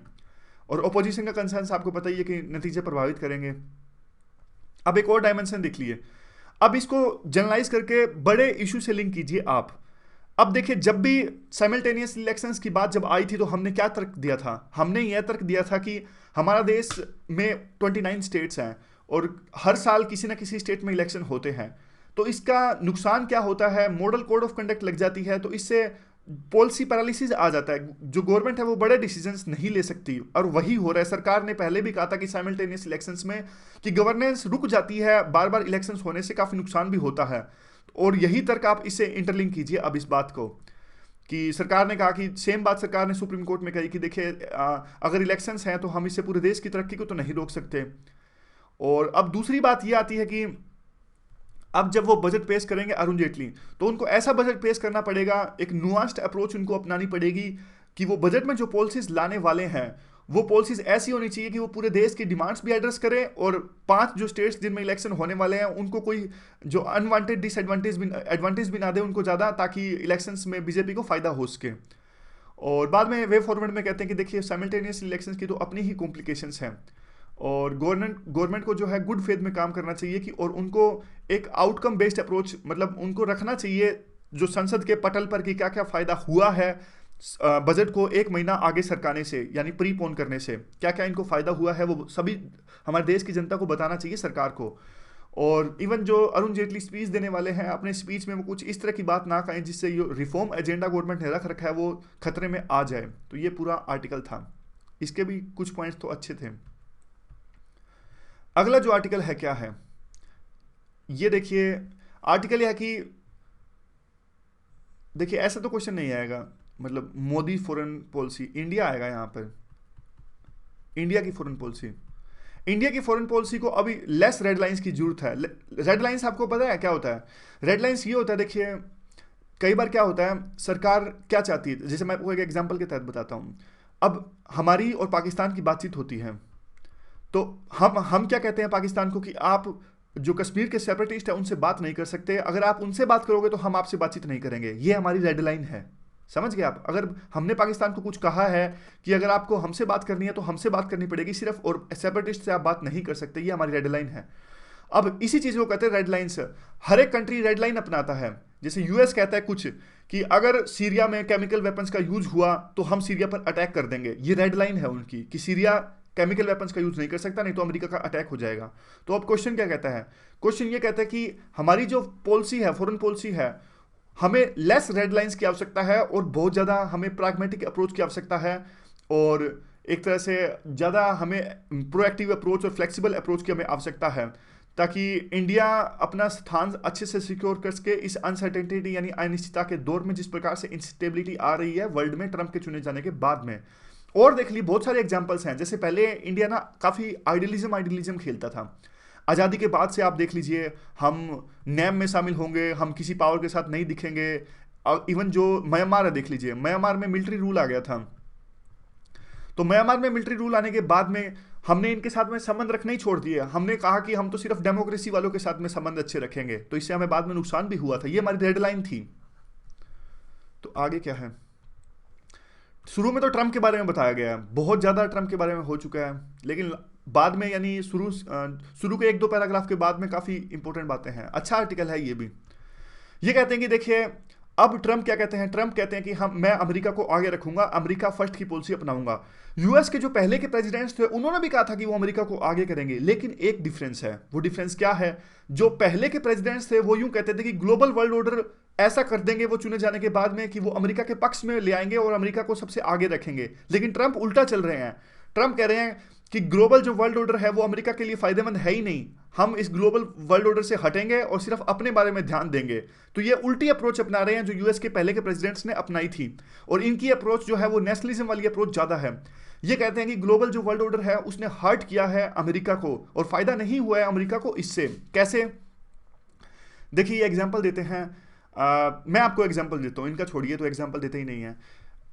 [SPEAKER 1] और ओपोजिशन का कंसर्न आपको पता ही है कि नतीजे प्रभावित करेंगे। अब एक और डायमेंशन देख लिए। अब इसको जनरलाइज करके बड़े इशू से लिंक कीजिए आप। अब देखिए, जब भी साइमल्टेनियस इलेक्शंस की बात जब आई थी तो हमने क्या तर्क दिया था? हमने यह तर्क दिया था कि हमारा देश में 29 स्टेट्स हैं और हर साल किसी ना किसी स्टेट में इलेक्शन होते हैं। तो इसका नुकसान क्या होता है? मॉडल कोड ऑफ कंडक्ट लग जाती है, तो इससे पॉलिसी पैरालिसिस आ जाता है। जो गवर्नमेंट है वो बड़े डिसीजंस नहीं ले सकती, और वही हो रहा है। सरकार ने पहले भी कहा था कि साइमल्टेनियस इलेक्शंस में कि गवर्नेंस रुक जाती है, बार बार इलेक्शंस होने से काफ़ी नुकसान भी होता है। और यही तर्क आप इससे इंटरलिंक कीजिए अब इस बात को, कि सरकार ने कहा कि सेम बात सरकार ने सुप्रीम कोर्ट में कही कि देखिए, अगर इलेक्शंस हैं तो हम इससे पूरे देश की तरक्की को तो नहीं रोक सकते। और अब दूसरी बात यह आती है कि अब जब वो बजट पेश करेंगे अरुण जेटली, तो उनको ऐसा बजट पेश करना पड़ेगा, एक नुआंस्ड अप्रोच उनको अपनानी पड़ेगी कि वो बजट में जो पॉलिसीज लाने वाले हैं वो पॉलिसीज ऐसी होनी चाहिए कि वो पूरे देश की डिमांड्स भी एड्रेस करें, और 5 जो स्टेट्स जिनमें इलेक्शन होने वाले हैं उनको कोई जो अनवांटेड एडवांटेज भी ना दे उनको ज़्यादा, ताकि इलेक्शंस में बीजेपी को फ़ायदा हो सके। और बाद में वे फॉरवर्ड में कहते हैं कि देखिए, साइमल्टेनियस इलेक्शंस की तो अपनी ही कॉम्प्लिकेशंस हैं, और गवर्नमेंट को जो है गुड फेथ में काम करना चाहिए कि, और उनको एक आउटकम बेस्ड अप्रोच, मतलब उनको रखना चाहिए जो संसद के पटल पर कि क्या क्या फ़ायदा हुआ है बजट को 1 महीना आगे सरकाने से, यानी प्रीपोन करने से क्या क्या इनको फ़ायदा हुआ है, वो सभी हमारे देश की जनता को बताना चाहिए सरकार को। और इवन जो अरुण जेटली स्पीच देने वाले हैं, अपने स्पीच में वो कुछ इस तरह की बात ना कहें जिससे ये रिफॉर्म एजेंडा गवर्नमेंट ने रख रखा है वो खतरे में आ जाए। तो ये पूरा आर्टिकल था, इसके भी कुछ पॉइंट्स तो अच्छे थे। अगला जो आर्टिकल है क्या है, ये देखिए, आर्टिकल यह है कि देखिए, ऐसा तो क्वेश्चन नहीं आएगा, मतलब मोदी फॉरेन पॉलिसी, इंडिया आएगा यहाँ पर, इंडिया की फॉरेन पॉलिसी। इंडिया की फॉरेन पॉलिसी को अभी लेस रेड लाइंस की जरूरत है। रेड लाइंस आपको पता है क्या होता है? रेड लाइंस ये होता है, देखिए, कई बार क्या होता है, सरकार क्या चाहती है, जैसे मैं आपको एक एग्जांपल के तहत बताता हूँ। अब हमारी और पाकिस्तान की बातचीत होती है, तो हम क्या कहते हैं पाकिस्तान को कि आप जो कश्मीर के सेपरेटिस्ट है उनसे बात नहीं कर सकते, अगर आप उनसे बात करोगे तो हम आपसे बातचीत नहीं करेंगे। ये हमारी रेड लाइन है, समझ गए आप? अगर हमने पाकिस्तान को कुछ कहा है कि अगर आपको हमसे बात करनी है तो हमसे बात करनी पड़ेगी सिर्फ, और सेपरेटिस्ट से आप बात नहीं कर सकते, ये हमारी रेड लाइन है। अब इसी चीज़ को कहते हैं रेड लाइन्स। हर एक कंट्री रेड लाइन अपनाता है। जैसे यूएस कहता है कुछ कि अगर सीरिया में केमिकल वेपन्स का यूज हुआ तो हम सीरिया पर अटैक कर देंगे, ये रेड लाइन है उनकी कि सीरिया केमिकल वेपन्स का यूज नहीं कर सकता, नहीं तो अमेरिका का अटैक हो जाएगा। तो अब क्वेश्चन क्या कहता है? क्वेश्चन ये कहता है कि हमारी जो पॉलिसी है, फॉरेन पॉलिसी है, हमें लेस रेड लाइंस की आवश्यकता है और बहुत ज़्यादा हमें प्रैग्मेटिक अप्रोच की आवश्यकता है, और एक तरह से ज़्यादा हमें प्रोएक्टिव अप्रोच और फ्लेक्सिबल अप्रोच की हमें आवश्यकता है, ताकि इंडिया अपना स्थान अच्छे से सिक्योर कर सके इस अनसर्टेनिटी यानी अनिश्चितता के दौर में, जिस प्रकार से इंस्टेबिलिटी आ रही है वर्ल्ड में ट्रंप के चुने जाने के बाद में। और देख ली बहुत सारे एग्जांपल्स हैं। जैसे पहले इंडिया ना काफ़ी आइडियलिज्म खेलता था। आज़ादी के बाद से आप देख लीजिए, हम नैम में शामिल होंगे, हम किसी पावर के साथ नहीं दिखेंगे। इवन जो म्यांमार है देख लीजिए, म्यांमार में मिलिट्री रूल आ गया था। तो म्यांमार में मिलिट्री रूल आने के बाद में हमने इनके साथ में संबंध रखना ही छोड़ दिया। हमने कहा कि हम तो सिर्फ डेमोक्रेसी वालों के साथ में संबंध अच्छे रखेंगे, तो इससे हमें बाद में नुकसान भी हुआ था। ये हमारी रेडलाइन थी। तो आगे क्या है, शुरू में तो ट्रंप के बारे में बताया गया है, बहुत ज़्यादा ट्रंप के बारे में हो चुका है, लेकिन बाद में यानी शुरू के 1-2 पैराग्राफ के बाद में काफ़ी इंपॉर्टेंट बातें हैं। अच्छा आर्टिकल है ये भी। ये कहते हैं कि देखिए, अब ट्रंप क्या कहते हैं, ट्रंप कहते हैं कि मैं अमेरिका को आगे रखूंगा, अमेरिका फर्स्ट की पॉलिसी अपनाऊंगा। यूएस के जो पहले के प्रेसिडेंट्स थे उन्होंने भी कहा था कि वो अमेरिका को आगे करेंगे, लेकिन एक डिफरेंस है। वो डिफरेंस क्या है? जो पहले के प्रेसिडेंट्स थे वो यूं कहते थे कि ग्लोबल वर्ल्ड ऑर्डर ऐसा कर देंगे वो चुने जाने के बाद में कि वो अमेरिका के पक्ष में ले आएंगे और अमेरिका को सबसे आगे रखेंगे। लेकिन ट्रंप उल्टा चल रहे हैं। ट्रंप कह रहे हैं कि ग्लोबल जो वर्ल्ड ऑर्डर है वो अमेरिका के लिए फायदेमंद है ही नहीं, हम इस ग्लोबल वर्ल्ड ऑर्डर से हटेंगे और सिर्फ अपने बारे में ध्यान देंगे। तो ये उल्टी अप्रोच अपना रहे हैं जो यूएस के पहले के प्रेसिडेंट्स ने अपनाई थी, और इनकी अप्रोच जो है वो नेशनलिज्म वाली अप्रोच ज़्यादा है। ये कहते हैं कि ग्लोबल जो वर्ल्ड ऑर्डर है उसने हर्ट किया है अमेरिका को, और फायदा नहीं हुआ है अमेरिका को इससे। कैसे? देखिए ये एग्जाम्पल देते हैं। मैं आपको एग्जाम्पल देता हूँ, इनका छोड़िए, तो एग्जाम्पल देते ही नहीं है।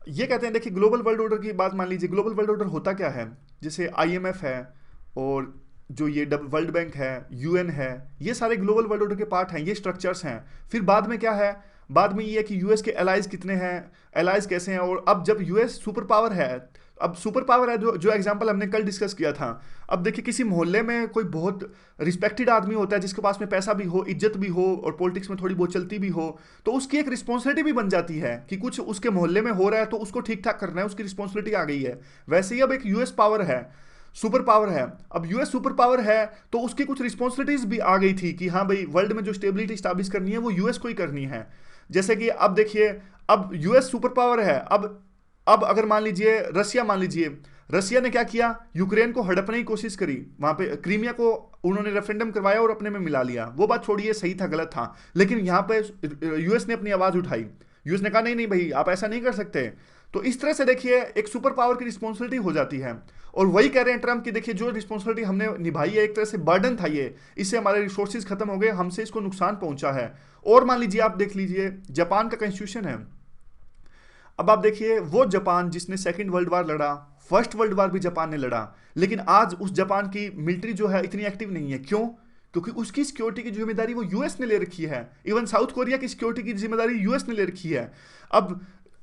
[SPEAKER 1] ये कहते हैं देखिए, ग्लोबल वर्ल्ड ऑर्डर की बात मान लीजिए। ग्लोबल वर्ल्ड ऑर्डर होता क्या है? जैसे आईएमएफ है और जो ये वर्ल्ड बैंक है, यूएन है, ये सारे ग्लोबल वर्ल्ड ऑर्डर के पार्ट हैं, ये स्ट्रक्चर्स हैं। फिर बाद में क्या है? बाद में ये है कि यूएस के एलाइज कितने हैं, एलाइज कैसे हैं। और अब जब यूएस सुपर पावर है, अब सुपर पावर है, जो एग्जांपल हमने कल डिस्कस किया था। अब देखिए, किसी मोहल्ले में कोई बहुत रिस्पेक्टेड आदमी होता है जिसके पास में पैसा भी हो, इज्जत भी हो और पॉलिटिक्स में थोड़ी बहुत चलती भी हो, तो उसकी एक रिस्पॉन्सिबिलिटी भी बन जाती है कि कुछ उसके मोहल्ले में हो रहा है तो उसको ठीक ठाक करना है, उसकी रिस्पॉन्सिबिलिटी आ गई है। वैसे ही अब एक यूएस पावर है, सुपर पावर है। अब यूएस सुपर पावर है तो उसकी कुछ रिस्पॉन्सिबिलिटीज भी आ गई थी कि हाँ भाई, वर्ल्ड में जो स्टेबिलिटी स्टैब्लिश करनी है वो यूएस को ही करनी है। जैसे कि अब देखिए, अब यूएस सुपर पावर है। अब अगर मान लीजिए रसिया ने क्या किया, यूक्रेन को हड़पने की कोशिश करी, वहां पे क्रीमिया को उन्होंने रेफरेंडम करवाया और अपने में मिला लिया। वो बात छोड़िए सही था गलत था, लेकिन यहाँ पे यूएस ने अपनी आवाज उठाई। यूएस ने कहा नहीं नहीं भाई, आप ऐसा नहीं कर सकते। तो इस तरह से देखिए, एक सुपर पावर की रिस्पॉन्सिबिलिटी हो जाती है। और वही कह रहे हैं ट्रम्प की, देखिए जो रिस्पॉन्सिबिलिटी हमने निभाई है, एक तरह से बर्डन था ये, इससे हमारे रिसोर्सेज खत्म हो गए, हमसे इसको नुकसान पहुंचा है। और मान लीजिए, आप देख लीजिए जापान का कॉन्स्टिट्यूशन है। अब आप देखिए, वो जापान जिसने सेकंड वर्ल्ड वार लड़ा, फर्स्ट वर्ल्ड वार भी जापान ने लड़ा, लेकिन आज उस जापान की मिलिट्री जो है इतनी एक्टिव नहीं है। क्यों? क्योंकि उसकी सिक्योरिटी की जिम्मेदारी वो यूएस ने ले रखी है। इवन साउथ कोरिया की सिक्योरिटी की जिम्मेदारी यूएस ने ले रखी है।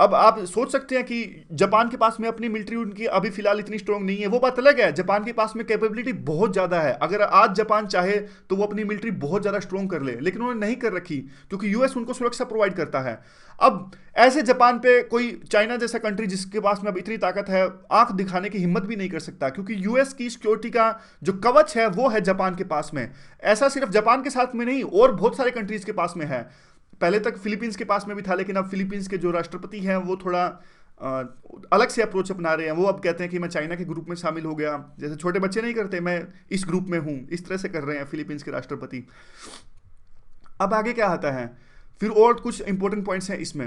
[SPEAKER 1] अब आप सोच सकते हैं कि जापान के पास में अपनी मिलिट्री उनकी अभी फिलहाल इतनी स्ट्रांग नहीं है, वो बात अलग है। जापान के पास में कैपेबिलिटी बहुत ज़्यादा है। अगर आज जापान चाहे तो वो अपनी मिलिट्री बहुत ज़्यादा स्ट्रांग कर ले, लेकिन उन्होंने नहीं कर रखी क्योंकि यूएस उनको सुरक्षा प्रोवाइड करता है। अब ऐसे जापान पे कोई चाइना जैसा कंट्री जिसके पास में अब इतनी ताकत है, आंख दिखाने की हिम्मत भी नहीं कर सकता, क्योंकि यूएस की सिक्योरिटी का जो कवच है वो है जापान के पास में। ऐसा सिर्फ जापान के साथ में नहीं, और बहुत सारे कंट्रीज के पास में है। पहले तक फिलीपींस के पास में भी था, लेकिन अब फिलीपींस के जो राष्ट्रपति हैं वो थोड़ा अलग से अप्रोच अपना रहे हैं। वो अब कहते हैं कि मैं चाइना के ग्रुप में शामिल हो गया, जैसे छोटे बच्चे नहीं करते, मैं इस ग्रुप में हूं, इस तरह से कर रहे हैं फिलीपींस के राष्ट्रपति। अब आगे क्या आता है, फिर और कुछ इंपॉर्टेंट पॉइंट्स हैं इसमें।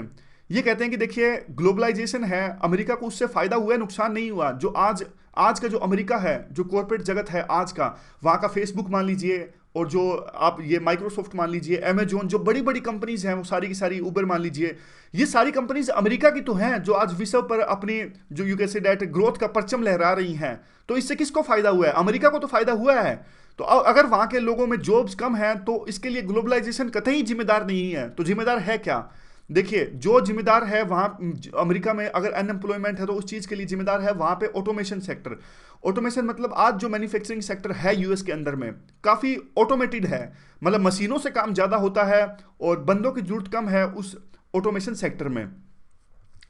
[SPEAKER 1] ये कहते हैं कि देखिए, ग्लोबलाइजेशन है, अमेरिका को उससे फायदा हुआ है, नुकसान नहीं हुआ। जो आज का जो अमेरिका है, जो कॉर्पोरेट जगत है आज का, वहाँ का फेसबुक मान लीजिए, और जो आप ये माइक्रोसॉफ्ट मान लीजिए, अमेजोन, जो बड़ी बड़ी कंपनीज हैं वो सारी की सारी, उबर मान लीजिए, ये सारी कंपनीज अमेरिका की तो हैं, जो आज विश्व पर अपनी जो you can say that growth का परचम लहरा रही हैं। तो इससे किसको फायदा हुआ है? अमेरिका को तो फायदा हुआ है। तो अगर वहाँ के लोगों में जॉब्स कम हैं तो इसके लिए ग्लोबलाइजेशन कतई जिम्मेदार नहीं है। तो जिम्मेदार है क्या? देखिए, जो जिम्मेदार है वहाँ अमेरिका में, अगर अनएम्प्लॉयमेंट है तो उस चीज़ के लिए जिम्मेदार है वहाँ पे ऑटोमेशन सेक्टर। ऑटोमेशन मतलब आज जो मैन्युफैक्चरिंग सेक्टर है यूएस के अंदर में काफ़ी ऑटोमेटेड है, मतलब मशीनों से काम ज़्यादा होता है और बंदों की जरूरत कम है उस ऑटोमेशन सेक्टर में,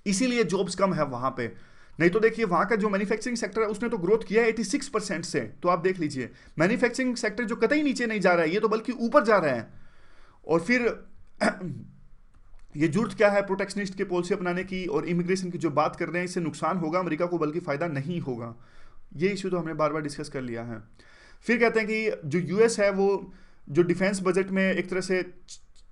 [SPEAKER 1] इसीलिए जॉब्स कम है वहाँ पे। नहीं तो देखिए, वहाँ का जो मैन्युफैक्चरिंग सेक्टर है उसने तो ग्रोथ किया है 86% से। तो आप देख लीजिए, मैन्युफैक्चरिंग सेक्टर जो कतई नीचे नहीं जा रहा है, ये तो बल्कि ऊपर जा रहा है। और फिर ये जरूरत क्या है प्रोटेक्शनिस्ट के पॉलिसी अपनाने की, और इमिग्रेशन की जो बात कर रहे हैं, इससे नुकसान होगा अमेरिका को, बल्कि फायदा नहीं होगा। ये इशू तो हमने बार बार डिस्कस कर लिया है। फिर कहते हैं कि जो यूएस है वो जो डिफेंस बजट में एक तरह से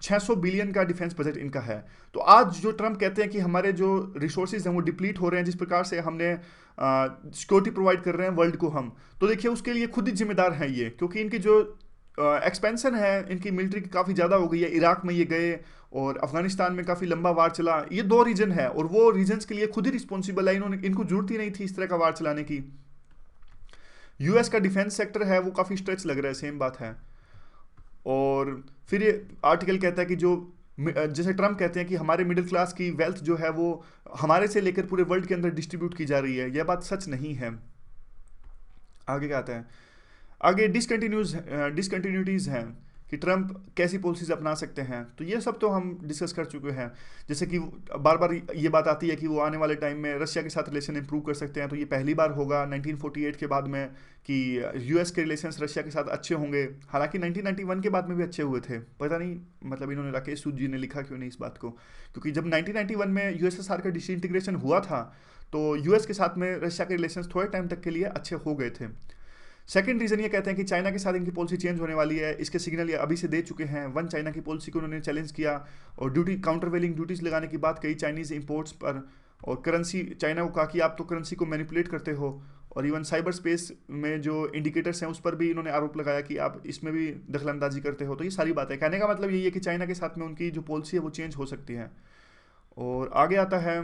[SPEAKER 1] 600 बिलियन का डिफेंस बजट इनका है। तो आज जो ट्रम्प कहते हैं कि हमारे जो रिसोर्सेज हैं वो डिप्लीट हो रहे हैं, जिस प्रकार से हमने सिक्योरिटी प्रोवाइड कर रहे हैं वर्ल्ड को हम, तो देखिए उसके लिए खुद ही जिम्मेदार हैं ये, क्योंकि इनकी जो एक्सपेंशन है इनकी मिलिट्री की काफ़ी ज़्यादा हो गई है। इराक में ये गए और अफगानिस्तान में काफ़ी लंबा वार चला। ये 2 रीजन है और वो रीजन्स के लिए खुद ही रिस्पॉन्सिबल है। इनको जरूरत ही नहीं थी इस तरह का वार चलाने की। यूएस का डिफेंस सेक्टर है वो काफ़ी स्ट्रेच लग रहा है, सेम बात है। और फिर ये आर्टिकल कहता है कि जो जैसे ट्रम्प कहते हैं कि हमारे मिडिल क्लास की वेल्थ जो है वो हमारे से लेकर पूरे वर्ल्ड के अंदर डिस्ट्रीब्यूट की जा रही है, यह बात सच नहीं है। आगे क्या आता है, आगे डिसकंटिन्यूटीज़ हैं कि ट्रम्प कैसी पॉलिसीज अपना सकते हैं। तो ये सब तो हम डिस्कस कर चुके हैं। जैसे कि बार बार ये बात आती है कि वो आने वाले टाइम में रशिया के साथ रिलेशन इंप्रूव कर सकते हैं। तो ये पहली बार होगा 1948 के बाद में कि यूएस के रिलेशंस रशिया के साथ अच्छे होंगे। हालांकि 1991 के बाद में भी अच्छे हुए थे, पता नहीं मतलब इन्होंने राकेश सूद जी ने लिखा क्यों नहीं इस बात को, क्योंकि जब 1991 में यूएसएसआर का डिसइंटीग्रेशन हुआ था तो यूएस के साथ में रशिया के रिलेशंस थोड़े टाइम तक के लिए अच्छे हो गए थे। सेकंड रीजन ये कहते हैं कि चाइना के साथ इनकी पॉलिसी चेंज होने वाली है, इसके सिग्नल ये अभी से दे चुके हैं। वन चाइना की पॉलिसी को उन्होंने चैलेंज किया और काउंटरवेलिंग ड्यूटीज लगाने की बात कही चाइनीज इंपोर्ट्स पर। और करेंसी, चाइना को कहा कि आप तो करेंसी को मैनिपुलेट करते हो। और इवन साइबर स्पेस में जो इंडिकेटर्स हैं उस पर भी इन्होंने आरोप लगाया कि आप इसमें भी दखलंदाजी करते हो। तो ये सारी बातें कहने का मतलब यही है कि चाइना के साथ में उनकी जो पॉलिसी है वो चेंज हो सकती है। और आगे आता है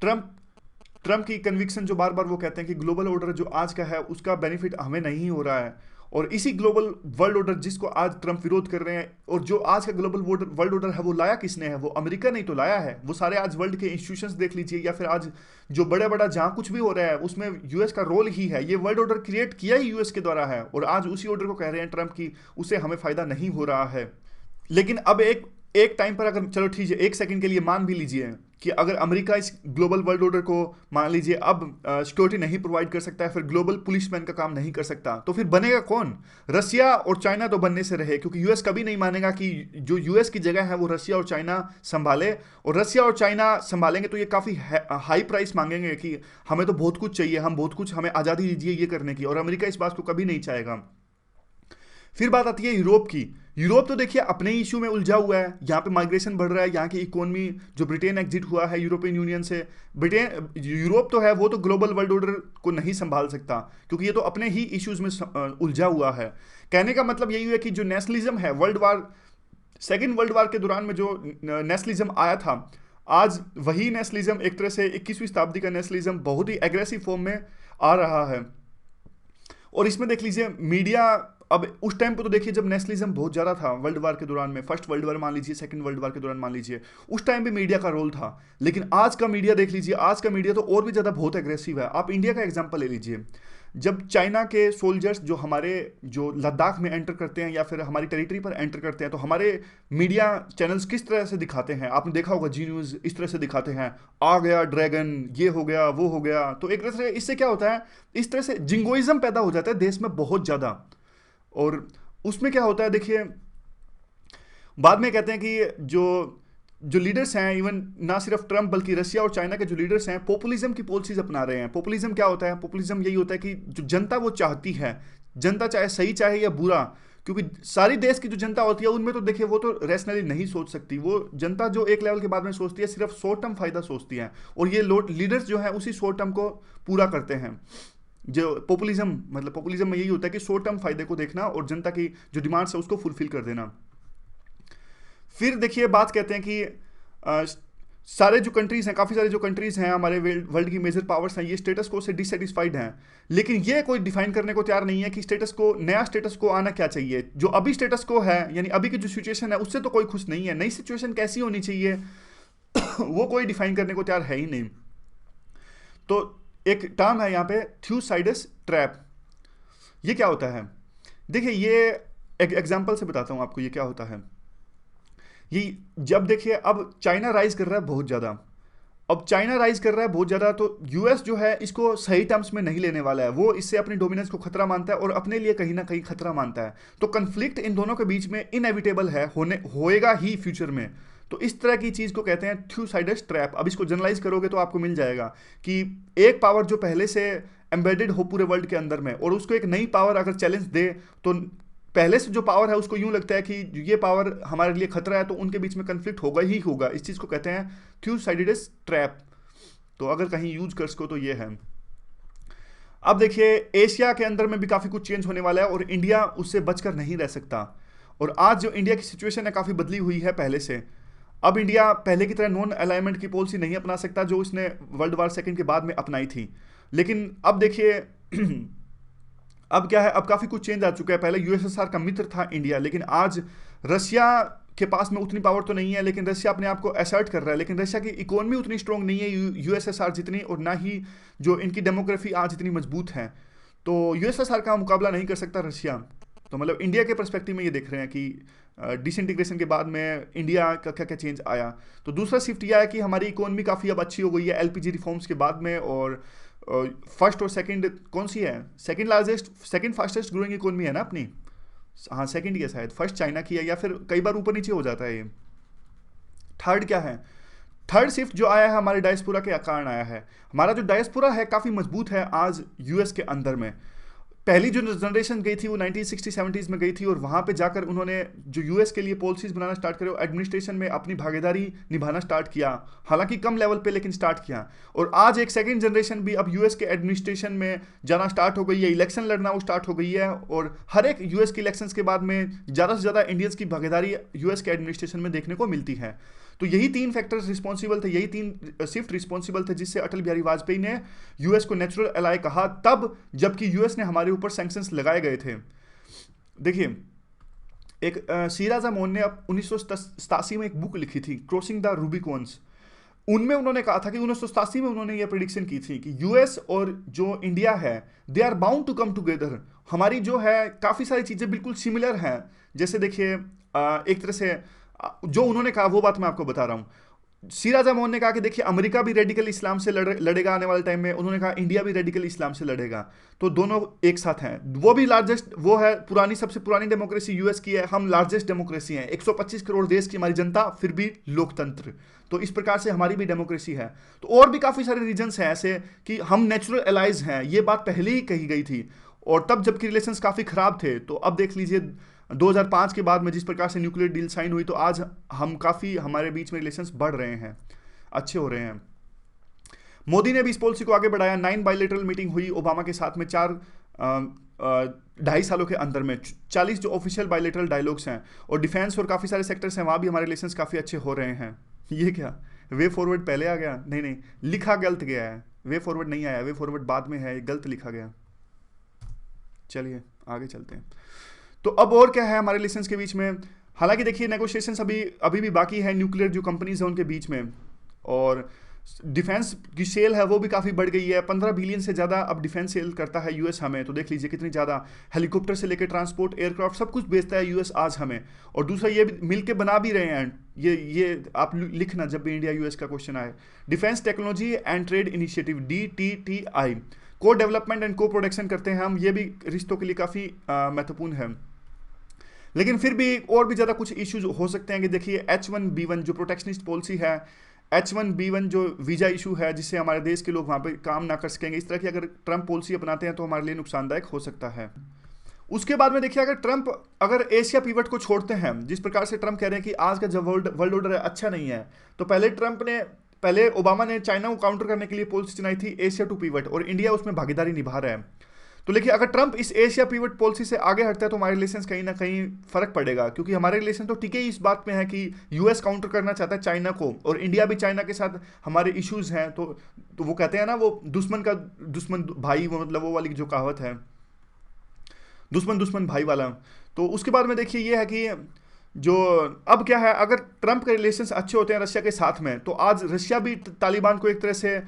[SPEAKER 1] ट्रम्प ट्रम्प की कन्विक्शन, जो बार बार वो कहते हैं कि ग्लोबल ऑर्डर जो आज का है उसका बेनिफिट हमें नहीं हो रहा है। और इसी ग्लोबल वर्ल्ड ऑर्डर जिसको आज ट्रम्प विरोध कर रहे हैं, और जो आज का ग्लोबल वर्ल्ड ऑर्डर है वो लाया किसने है? वो अमेरिका नहीं तो लाया है। वो सारे आज वर्ल्ड के इंस्टीट्यूशंस देख लीजिए, या फिर आज जो बड़ा बड़ा जहां कुछ भी हो रहा है उसमें यूएस का रोल ही है। ये वर्ल्ड ऑर्डर क्रिएट किया ही यूएस के द्वारा है, और आज उसी ऑर्डर को कह रहे हैं ट्रम्प की उससे हमें फायदा नहीं हो रहा है। लेकिन अब एक एक टाइम पर अगर चलो ठीक है, एक सेकंड के लिए मान भी लीजिए कि अगर अमेरिका इस ग्लोबल वर्ल्ड ऑर्डर को मान लीजिए अब सिक्योरिटी नहीं प्रोवाइड कर सकता है, फिर ग्लोबल पुलिसमैन का काम नहीं कर सकता, तो फिर बनेगा कौन? रशिया और चाइना तो बनने से रहे, क्योंकि यूएस कभी नहीं मानेगा कि जो यूएस की जगह है वो रशिया और चाइना संभाले। और रशिया और चाइना संभालेंगे तो ये काफ़ी हाई प्राइस मांगेंगे कि हमें तो बहुत कुछ चाहिए, हम बहुत कुछ, हमें आज़ादी दीजिए ये करने की, और अमेरिका इस बात को कभी नहीं चाहेगा। फिर बात आती है यूरोप की। यूरोप तो देखिए अपने ही इशू में उलझा हुआ है। यहाँ पे माइग्रेशन बढ़ रहा है, यहाँ की इकोनॉमी, जो ब्रिटेन एग्जिट हुआ है यूरोपियन यूनियन से, यूरोप तो है वो तो ग्लोबल वर्ल्ड ऑर्डर को नहीं संभाल सकता, क्योंकि ये तो अपने ही इश्यूज में उलझा हुआ है। कहने का मतलब यही है कि जो नेशनलिज्म है, सेकेंड वर्ल्ड वार के दौरान में जो नेशनलिज्म आया था, आज वही नेशनलिज्म एक तरह से 21वीं शताब्दी का नेशनलिज्म बहुत ही एग्रेसिव फॉर्म में आ रहा है। और इसमें देख लीजिए मीडिया, अब उस टाइम पे तो देखिए जब नेशनलिज्म बहुत ज़्यादा था वर्ल्ड वार के दौरान में, फर्स्ट वर्ल्ड वार मान लीजिए, सेकंड वर्ल्ड वार के दौरान मान लीजिए, उस टाइम भी मीडिया का रोल था। लेकिन आज का मीडिया देख लीजिए, आज का मीडिया तो और भी ज़्यादा बहुत एग्रेसिव है। आप इंडिया का एग्जाम्पल ले लीजिए, जब चाइना के सोल्जर्स जो लद्दाख में एंटर करते हैं या फिर हमारी टेरिटरी पर एंटर करते हैं, तो हमारे मीडिया चैनल्स किस तरह से दिखाते हैं? आपने देखा होगा, जी न्यूज़ इस तरह से दिखाते हैं, आ गया ड्रैगन, ये हो गया वो हो गया। तो एक तरह से इससे क्या होता है, इस तरह से जिंगोइज्म पैदा हो जाता है देश में बहुत ज़्यादा। और उसमें क्या होता है देखिए, बाद में कहते हैं कि जो लीडर्स हैं, इवन ना सिर्फ ट्रम्प बल्कि रशिया और चाइना के जो लीडर्स हैं, पॉपुलिज्म की पॉलिसीज अपना रहे हैं। पॉपुलिज्म क्या होता है? पॉपुलिज्म यही होता है कि जो जनता वो चाहती है, जनता चाहे सही चाहे या बुरा, क्योंकि सारी देश की जो जनता होती है उनमें तो देखिए वो तो रैशनली नहीं सोच सकती। वो जनता जो एक लेवल के बाद में सोचती है, सिर्फ शॉर्ट टर्म फायदा सोचती है, और ये लीडर्स जो है उसी शॉर्ट टर्म को पूरा करते हैं। जो पॉपुलिज्म में यही होता है कि शॉर्ट टर्म फायदे को देखना और जनता की जो डिमांड्स है उसको फुलफिल कर देना। फिर देखिए बात कहते हैं कि सारे जो कंट्रीज हैं, काफ़ी सारे जो कंट्रीज हैं हमारे वर्ल्ड की मेजर पावर्स हैं, ये स्टेटस को से डिससेटिस्फाइड हैं। लेकिन ये कोई डिफाइन करने को तैयार नहीं है कि नया स्टेटस को आना क्या चाहिए। जो अभी स्टेटस को है, यानी अभी की जो सिचुएशन है उससे तो कोई खुश नहीं है। नई सिचुएशन कैसी होनी चाहिए वो कोई डिफाइन करने को तैयार है ही नहीं। तो एक टर्म है यहाँ पे, थ्यूसाइडस ट्रैप। ये क्या होता है? देखिए ये एक एग्जांपल से बताता हूँ आपको ये क्या होता है। ये जब देखिए अब चाइना राइज कर रहा है बहुत ज़्यादा, तो यूएस जो है इसको सही टर्म्स में नहीं लेने वाला है। वो इससे अपनी डोमिनेंस को खतरा मानता है और अपने लिए कहीं ना कहीं खतरा मानता है। तो कन्फ्लिक्ट इन दोनों के बीच में इनएविटेबल है, होएगा ही फ्यूचर में। तो इस तरह की चीज़ को कहते हैं थ्यूसाइडस ट्रैप। अब इसको जनरलाइज करोगे तो आपको मिल जाएगा कि एक पावर जो पहले से एम्बेडेड हो पूरे वर्ल्ड के अंदर में, और उसको एक नई पावर अगर चैलेंज दे, तो पहले से जो पावर है उसको यूं लगता है कि ये पावर हमारे लिए खतरा है, तो उनके बीच में कंफ्लिक्ट होगा ही होगा। इस चीज़ को कहते हैं थ्यूसाइडिडस ट्रैप। तो अगर कहीं यूज कर सको तो ये है। अब देखिए एशिया के अंदर में भी काफ़ी कुछ चेंज होने वाला है और इंडिया उससे बचकर नहीं रह सकता। और आज जो इंडिया की सिचुएशन है काफ़ी बदली हुई है पहले से। अब इंडिया पहले की तरह नॉन अलाइनमेंट की पॉलिसी नहीं अपना सकता जो उसने वर्ल्ड वार सेकंड के बाद में अपनाई थी। लेकिन अब देखिए अब क्या है, अब काफ़ी कुछ चेंज आ चुका है। पहले यूएसएसआर का मित्र था इंडिया, लेकिन आज रशिया के पास में उतनी पावर तो नहीं है, लेकिन रशिया अपने आप को असर्ट कर रहा है। लेकिन रशिया की इकोनॉमी उतनी स्ट्रांग नहीं है यूएसएसआर जितनी, और ना ही जो इनकी डेमोग्राफी आज इतनी मजबूत है। तो यूएसएसआर का मुकाबला नहीं कर सकता रशिया। तो मतलब इंडिया के पर्सपेक्टिव में ये देख रहे हैं कि डिसइंटीग्रेशन के बाद में इंडिया का क्या क्या चेंज आया। तो दूसरा शिफ्ट यह है कि हमारी इकोनॉमी काफ़ी अब अच्छी हो गई है एलपीजी रिफॉर्म्स के बाद में। और फर्स्ट और सेकंड कौन सी है, second largest, second fastest growing economy है ना अपनी। हाँ सेकंड ही है शायद, फर्स्ट चाइना की है या फिर कई बार ऊपर नीचे हो जाता है ये। थर्ड क्या है, थर्ड शिफ्ट जो आया है हमारे डायस्पोरा के कारण आया है। हमारा जो डायस्पोरा है काफ़ी मजबूत है आज यूएस के अंदर में। पहली जो जनरेशन गई थी वो 1960-70s में गई थी, और वहाँ पे जाकर उन्होंने जो यूएस के लिए पॉलिसीज बनाना स्टार्ट करे, एडमिनिस्ट्रेशन में अपनी भागीदारी निभाना स्टार्ट किया, हालांकि कम लेवल पे लेकिन स्टार्ट किया। और आज एक सेकंड जनरेशन भी अब यूएस के एडमिनिस्ट्रेशन में जाना स्टार्ट हो गई है, इलेक्शन लड़ना वो स्टार्ट हो गई है। और हर एक यूएस के इलेक्शंस के बाद में ज़्यादा से ज़्यादा इंडियंस की भागीदारी यूएस के एडमिनिस्ट्रेशन में देखने को मिलती है। तो यही तीन फैक्टर्स रिस्पॉन्सिबल थे, यही तीन शिफ्ट रिस्पॉन्सिबल थे जिससे अटल बिहारी वाजपेयी ने यूएस को नेचुरल एलाय कहा, तब जबकि यूएस ने हमारे ऊपर सैंक्शंस लगाए गए थे। देखिए एक सीराजा मोन ने 1987 में एक बुक लिखी थी क्रॉसिंग द रूबिकॉन्स। उनमें उन्होंने कहा था कि 1987 में उन्होंने ये प्रेडिक्शन की थी कि यूएस और जो इंडिया है they are bound to come together. हमारी जो है काफ़ी सारी चीज़ें बिल्कुल सिमिलर हैं। जैसे देखिए एक तरह से जो उन्होंने कहा वो बात मैं आपको बता रहा हूँ। सीराजा मोहन ने कहा कि देखिए अमेरिका भी रेडिकल इस्लाम से लड़ेगा आने वाले टाइम में, उन्होंने कहा इंडिया भी रेडिकल इस्लाम से लड़ेगा, तो दोनों एक साथ हैं। वो भी लार्जेस्ट, वो है पुरानी, सबसे पुरानी डेमोक्रेसी यूएस की है, हम लार्जेस्ट डेमोक्रेसी हैं, 125 करोड़ देश की हमारी जनता, फिर भी लोकतंत्र। तो इस प्रकार से हमारी भी डेमोक्रेसी है। तो और भी काफ़ी सारे रीजन्स हैं ऐसे कि हम नेचुरल एलाइज हैं, ये बात पहले ही कही गई थी। और तब जबकि रिलेशंस काफ़ी ख़राब थे। तो अब देख लीजिए 2005 के बाद में जिस प्रकार से न्यूक्लियर डील साइन हुई, तो आज हम काफ़ी, हमारे बीच में रिलेशंस बढ़ रहे हैं, अच्छे हो रहे हैं। मोदी ने भी इस पॉलिसी को आगे बढ़ाया। 9 बायलैटरल मीटिंग हुई ओबामा के साथ में 2.5 सालों के अंदर में। 40 जो ऑफिशियल बायलैटरल डायलॉग्स हैं, और डिफेंस और काफ़ी सारे सेक्टर्स हैं, वहाँ भी हमारे रिलेशंस काफ़ी अच्छे हो रहे हैं। ये क्या वे फॉरवर्ड पहले आ गया? नहीं नहीं, लिखा गलत गया है, वे फॉरवर्ड नहीं आया, वे फॉरवर्ड बाद में है, गलत लिखा गया। चलिए आगे चलते हैं। तो अब और क्या है हमारे रिलेशंस के बीच में। हालांकि देखिए नेगोशिएशंस अभी भी बाकी है न्यूक्लियर जो कंपनीज हैं उनके बीच में। और डिफेंस की सेल है वो भी काफ़ी बढ़ गई है, 15 बिलियन से ज़्यादा अब डिफेंस सेल करता है यूएस हमें। तो देख लीजिए कितनी ज़्यादा, हेलीकॉप्टर से लेकर ट्रांसपोर्ट, एयरक्राफ्ट, सब कुछ बेचता है यूएस आज हमें। और दूसरा ये भी मिल के बना भी रहे हैं, ये आप लिखना जब भी इंडिया यूएस का क्वेश्चन आए। Defence technology and trade initiative DTTI, को डेवलपमेंट एंड को प्रोडक्शन करते हैं हम, ये भी रिश्तों के लिए काफ़ी महत्वपूर्ण है। लेकिन फिर भी और भी ज़्यादा कुछ इश्यूज हो सकते हैं कि देखिए H1B1 जो प्रोटेक्शनिस्ट पॉलिसी है, H1B1 जो वीज़ा इशू है जिससे हमारे देश के लोग वहाँ पे काम ना कर सकेंगे, इस तरह की अगर ट्रंप पॉलिसी अपनाते हैं तो हमारे लिए नुकसानदायक हो सकता है। उसके बाद में देखिए अगर एशिया पिवट को छोड़ते हैं, जिस प्रकार से ट्रंप कह रहे हैं कि आज का जो वर्ल्ड ऑर्डर है अच्छा नहीं है, तो पहले ओबामा ने चाइना को काउंटर करने के लिए पॉलिसी चलाई थी एशिया टू पिवट, और इंडिया उसमें भागीदारी निभा रहा है। तो लेकिन अगर ट्रंप इस एशिया पिवट पॉलिसी से आगे हटता है तो हमारे रिलेशंस कहीं ना कहीं फर्क पड़ेगा, क्योंकि हमारे रिलेशन तो टिके ही इस बात में है कि यूएस काउंटर करना चाहता है चाइना को, और इंडिया भी चाइना के साथ हमारे इश्यूज हैं। तो वो कहते हैं ना, वो दुश्मन का दुश्मन भाई, वो मतलब वो वाली जो कहावत है, दुश्मन भाई वाला। तो उसके बाद में देखिए ये है कि जो अब क्या है, अगर ट्रंप के रिलेशंस अच्छे होते हैं रशिया के साथ में, तो आज रशिया भी तालिबान को एक तरह से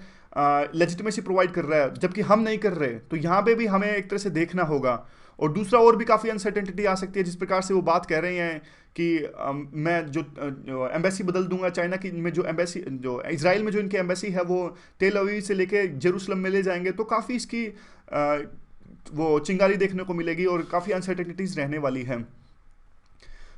[SPEAKER 1] लेजिटिमेसी प्रोवाइड कर रहा है, जबकि हम नहीं कर रहे। तो यहाँ पे भी हमें एक तरह से देखना होगा। और दूसरा और भी काफ़ी अनसर्टेनिटी आ सकती है, जिस प्रकार से वो बात कह रहे हैं कि मैं जो एम्बेसी बदल दूंगा चाइना की में, जो एम्बेसी जो इजराइल में जो इनकी एम्बेसी है वो तेल अवीव से लेके जेरूसलम में ले जाएंगे। तो काफ़ी इसकी वो चिंगारी देखने को मिलेगी और काफ़ी अनसर्टेनिटीज रहने वाली है।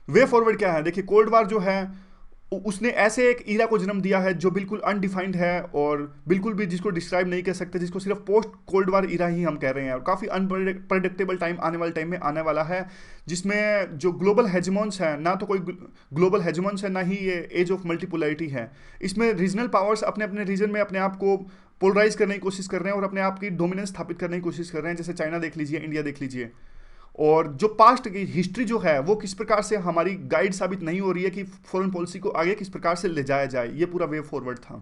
[SPEAKER 1] वे फॉरवर्ड क्या है, देखिए कोल्ड वार जो है उसने ऐसे एक ईरा को जन्म दिया है जो बिल्कुल अनडिफाइंड है और बिल्कुल भी जिसको डिस्क्राइब नहीं कर सकते, जिसको सिर्फ पोस्ट कोल्ड वार ईरा ही हम कह रहे हैं। और काफ़ी अनप्रडिक्टेबल टाइम आने वाले टाइम में आने वाला है, जिसमें जो ग्लोबल हेजमॉन्स हैं, ना तो कोई ग्लोबल हेजमॉन्स है, ना ही ये एज ऑफ मल्टीपोलैरिटी है। इसमें रीजनल पावर्स अपने अपने रीजन में अपने आप को पोलराइज करने की कोशिश कर रहे हैं और अपने आप की डोमिनेंस स्थापित करने की कोशिश कर रहे हैं। जैसे चाइना देख लीजिए, इंडिया देख लीजिए। और जो पास्ट की हिस्ट्री जो है वो किस प्रकार से हमारी गाइड साबित नहीं हो रही है कि फॉरेन पॉलिसी को आगे किस प्रकार से ले जाया जाए, ये पूरा वे फॉरवर्ड था।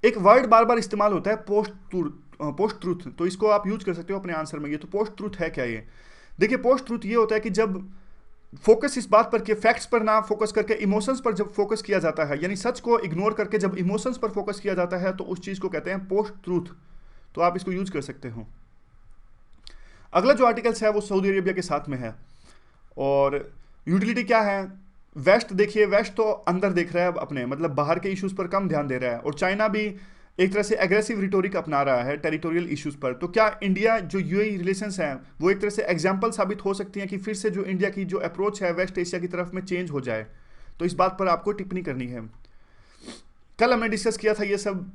[SPEAKER 1] एक वर्ड बार बार इस्तेमाल होता है, पोस्ट ट्रूथ। तो इसको आप यूज कर सकते हो अपने आंसर में। ये तो पोस्ट ट्रूथ है क्या? ये देखिए, पोस्ट ट्रूथ ये होता है कि जब फोकस इस बात पर कि फैक्ट्स पर ना फोकस करके इमोशंस पर जब फोकस किया जाता है, यानी सच को इग्नोर करके जब इमोशंस पर फोकस किया जाता है, तो उस चीज को कहते हैं पोस्ट ट्रूथ। तो आप इसको यूज कर सकते हो। अगला जो आर्टिकल्स है वो सऊदी अरेबिया के साथ में है। और यूटिलिटी क्या है? वेस्ट देखिए, वेस्ट तो अंदर देख रहा है अब अपने, मतलब बाहर के इश्यूज पर कम ध्यान दे रहा है। और चाइना भी एक तरह से एग्रेसिव रिटोरिक अपना रहा है टेरिटोरियल इश्यूज पर। तो क्या इंडिया जो यूएई रिलेशंस हैं वो एक तरह से एग्जांपल साबित हो सकती हैं कि फिर से जो इंडिया की जो अप्रोच है वेस्ट एशिया की तरफ में चेंज हो जाए? तो इस बात पर आपको टिप्पणी करनी है। कल हमने डिस्कस किया था ये सब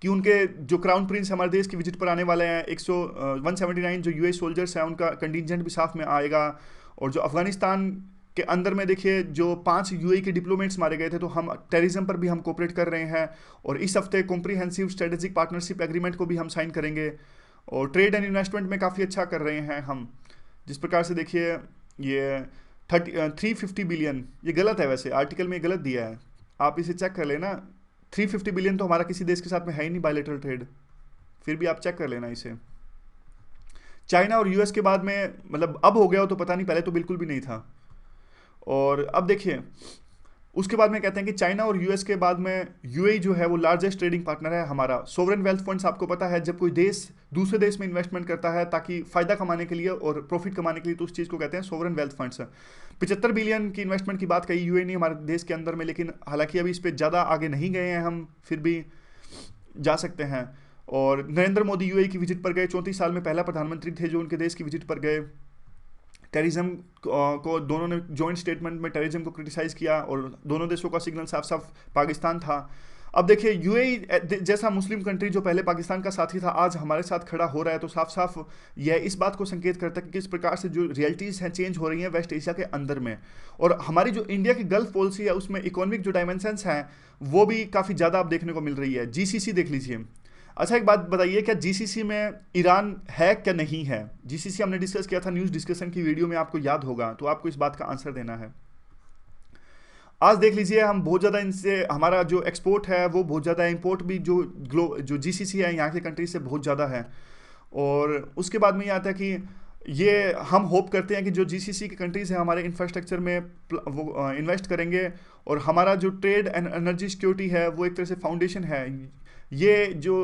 [SPEAKER 1] कि उनके जो क्राउन प्रिंस हमारे देश की विजिट पर आने वाले हैं, 179 जो यूएस सोल्जर्स हैं उनका कंटिजेंट भी साथ में आएगा। और जो अफगानिस्तान के अंदर में देखिए जो 5 यूएई के डिप्लोमेट्स मारे गए थे, तो हम टेररिज्म पर भी हम कोऑपरेट कर रहे हैं। और इस हफ्ते कॉम्प्रिहेंसिव स्ट्रेटेजिक पार्टनरशिप एग्रीमेंट को भी हम साइन करेंगे। और ट्रेड एंड इन्वेस्टमेंट में काफ़ी अच्छा कर रहे हैं हम। जिस प्रकार से देखिए ये 350 बिलियन, ये गलत है वैसे, आर्टिकल में गलत दिया है, आप इसे चेक कर लेना। 350 बिलियन तो हमारा किसी देश के साथ में है ही नहीं बायलैटरल ट्रेड, फिर भी आप चेक कर लेना इसे। चाइना और यूएस के बाद में, मतलब अब हो गया हो तो पता नहीं, पहले तो बिल्कुल भी नहीं था। और अब देखिए उसके बाद में कहते हैं कि चाइना और यूएस के बाद में यूएई जो है वो लार्जेस्ट ट्रेडिंग पार्टनर है हमारा। सोवरेन वेल्थ फंड्स आपको पता है, जब कोई देश दूसरे देश में इन्वेस्टमेंट करता है ताकि फायदा कमाने के लिए और प्रॉफिट कमाने के लिए, तो उस चीज़ को कहते हैं सोवरेन वेल्थ फंड्स। 75 बिलियन की इन्वेस्टमेंट की बात कही यूएई ने हमारे देश के अंदर में, लेकिन हालांकि अभी इस पर ज़्यादा आगे नहीं गए हैं हम, फिर भी जा सकते हैं। और नरेंद्र मोदी यूएई की विजिट पर गए, 34 साल में पहला प्रधानमंत्री थे जो उनके देश की विजिट पर गए। टेररिज्म को दोनों ने जॉइंट स्टेटमेंट में टेररिज्म को क्रिटिसाइज़ किया और दोनों देशों का सिग्नल साफ साफ पाकिस्तान था। अब देखिए यूएई जैसा मुस्लिम कंट्री जो पहले पाकिस्तान का साथी था, आज हमारे साथ खड़ा हो रहा है, तो साफ साफ यह इस बात को संकेत करता है कि किस प्रकार से जो रियलिटीज़ हैं चेंज हो रही हैं वेस्ट एशिया के अंदर में। और हमारी जो इंडिया की गल्फ पॉलिसी है उसमें इकोनॉमिक जो डायमेंशंस हैं वो भी काफ़ी ज़्यादा आप देखने को मिल रही है। जीसीसी देख लीजिए। अच्छा एक बात बताइए, क्या जीसीसी में ईरान है क्या नहीं है? जीसीसी हमने डिस्कस किया था न्यूज़ डिस्कशन की वीडियो में, आपको याद होगा, तो आपको इस बात का आंसर देना है। आज देख लीजिए हम बहुत ज़्यादा इनसे, हमारा जो एक्सपोर्ट है वो बहुत ज़्यादा, इंपोर्ट भी जो जीसीसी है यहाँ के कंट्री से बहुत ज़्यादा है। और उसके बाद में ये आता है कि ये हम होप करते हैं कि जो जीसीसी की कंट्रीज़ हैं हमारे इंफ्रास्ट्रक्चर में वो इन्वेस्ट करेंगे। और हमारा जो ट्रेड एंड एनर्जी सिक्योरिटी है वो एक तरह से फाउंडेशन है। ये जो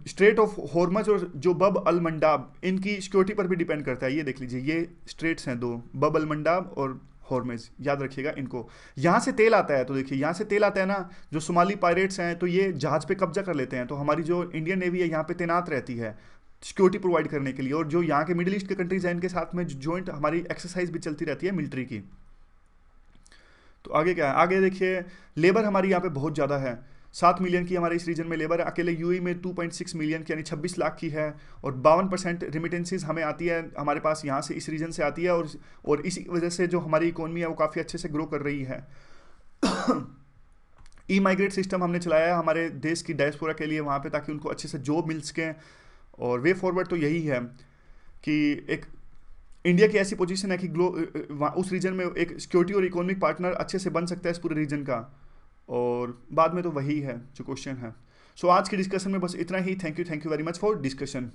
[SPEAKER 1] स्ट्रेट ऑफ हॉर्मज और जो बब अल मंडाब, इनकी सिक्योरिटी पर भी डिपेंड करता है। ये देख लीजिए, ये स्ट्रेट्स हैं दो, बब अल मंडाब और हॉर्मज, याद रखिएगा इनको। यहाँ से तेल आता है, तो देखिए यहाँ से तेल आता है ना, जो सोमाली पायरेट्स हैं तो ये जहाज़ पे कब्जा कर लेते हैं, तो हमारी जो इंडियन नेवी है यहाँ पे तैनात रहती है सिक्योरिटी प्रोवाइड करने के लिए। और जो यहाँ के मिडिल ईस्ट के कंट्रीज हैं इनके साथ में जॉइंट हमारी एक्सरसाइज भी चलती रहती है मिलिट्री की। तो आगे क्या है? आगे देखिए लेबर हमारी यहाँ पे बहुत ज़्यादा है, 7 मिलियन की हमारे इस रीजन में लेबर है। अकेले यूएई में 2.6 मिलियन की, यानी 26 लाख की है। और 52% रिमिटेंसेज हमें आती है हमारे पास यहाँ से, इस रीजन से आती है। और इसी वजह से जो हमारी इकोनॉमी है वो काफ़ी अच्छे से ग्रो कर रही है। ई माइग्रेट सिस्टम हमने चलाया है हमारे देश की डायस्पोरा के लिए वहाँ पे, ताकि उनको अच्छे से जॉब मिल सकें। और वे फॉरवर्ड तो यही है कि एक इंडिया की ऐसी पोजीशन है कि उस रीजन में एक सिक्योरिटी और इकोनॉमिक पार्टनर अच्छे से बन सकता है इस पूरे रीजन का। और बाद में तो वही है जो क्वेश्चन है। सो आज की डिस्कशन में बस इतना ही। Thank you very much for discussion.